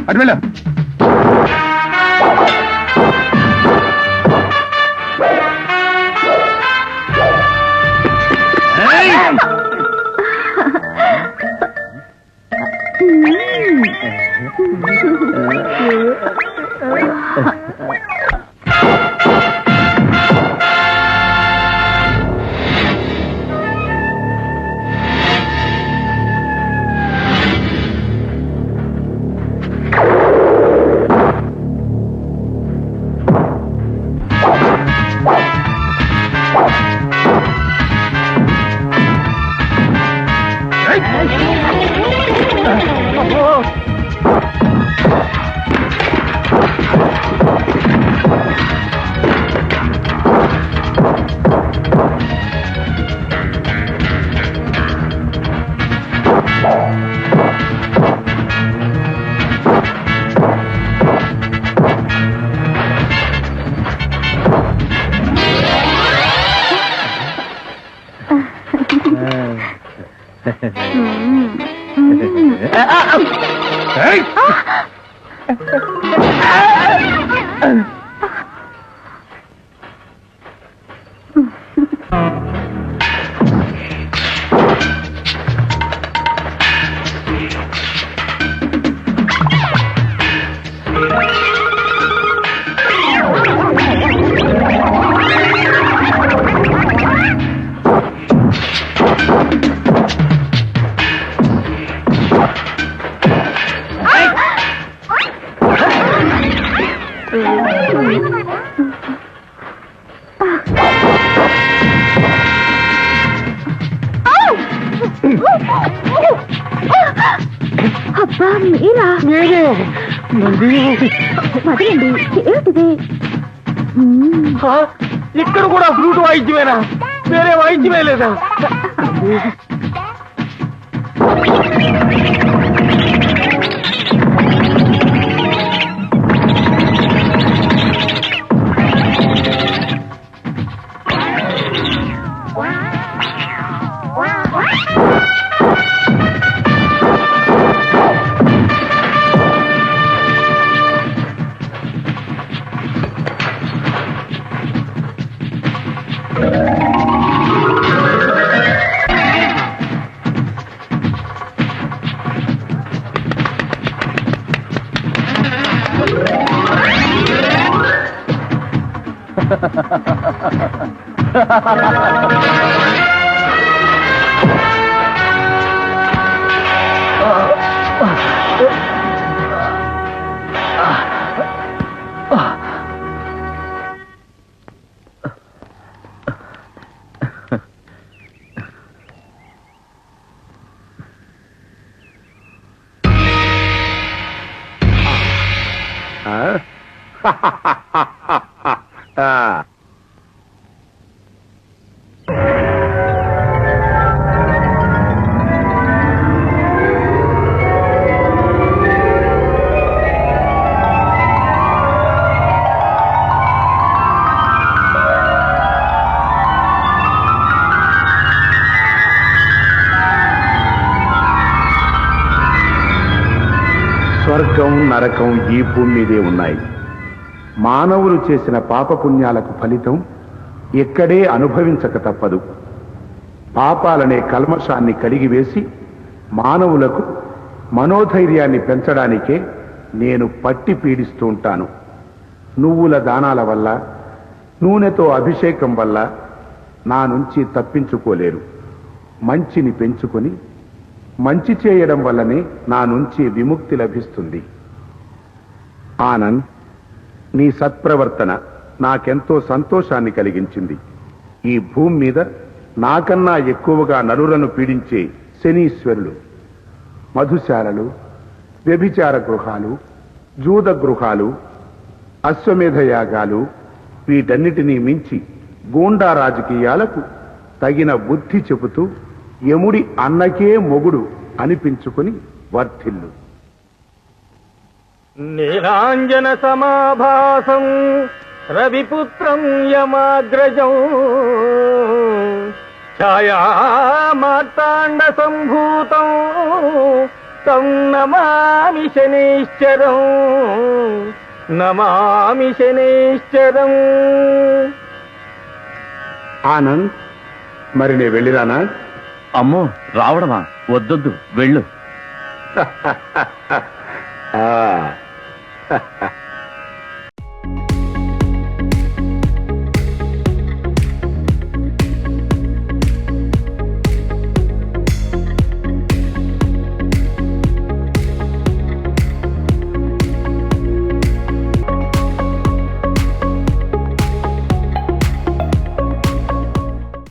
అటు వెళ్ళు. అబ్బా మీరా? వదలండి, ఏమిటిది? ఇక్కడ కూడా ఫ్లూట్ వాయిద్యమేనా? వేరే వాయిద్యమే లేదా? ఆ. స్వర్గం నరకం ఈ భూమి మీదే ఉన్నాయి. మానవులు చేసిన పాపపుణ్యాలకు ఫలితం ఎక్కడే అనుభవించక తప్పదు. పాపాలనే కల్మషాన్ని కడిగివేసి మానవులకు మనోధైర్యాన్ని పెంచడానికే నేను పట్టి పీడిస్తూ ఉంటాను. నువ్వుల దానాల వల్ల, నూనెతో అభిషేకం వల్ల నా నుంచి తప్పించుకోలేరు. మంచిని పెంచుకొని మంచి చేయడం వల్లనే నా నుంచి విముక్తి లభిస్తుంది. ఆనంద్, నీ సత్ప్రవర్తన నాకెంతో సంతోషాన్ని కలిగించింది. ఈ భూమి మీద నాకన్నా ఎక్కువగా నరులను పీడించే శనీశ్వరులు, మధుశాలలు, వ్యభిచార గృహాలు, జూద గృహాలు, అశ్వమేధ యాగాలు, వీటన్నిటినీ మించి గూండా రాజకీయాలకు తగిన బుద్ధి చెబుతూ యముడి అన్నకే మొగుడు అనిపించుకుని వర్ధిల్లు. నీలాంజన సమాభాసం రవిపుత్రం యమాగ్రజం ఛాయా మార్తాండ సంభూతం తం నమామి శనైశ్చరం, నమామి శనైశ్చరం. ఆనంద్, మరి నే వెళ్ళిరానా? అమ్మో, రావడమా? వద్దొద్దు, వెళ్ళు. ఆ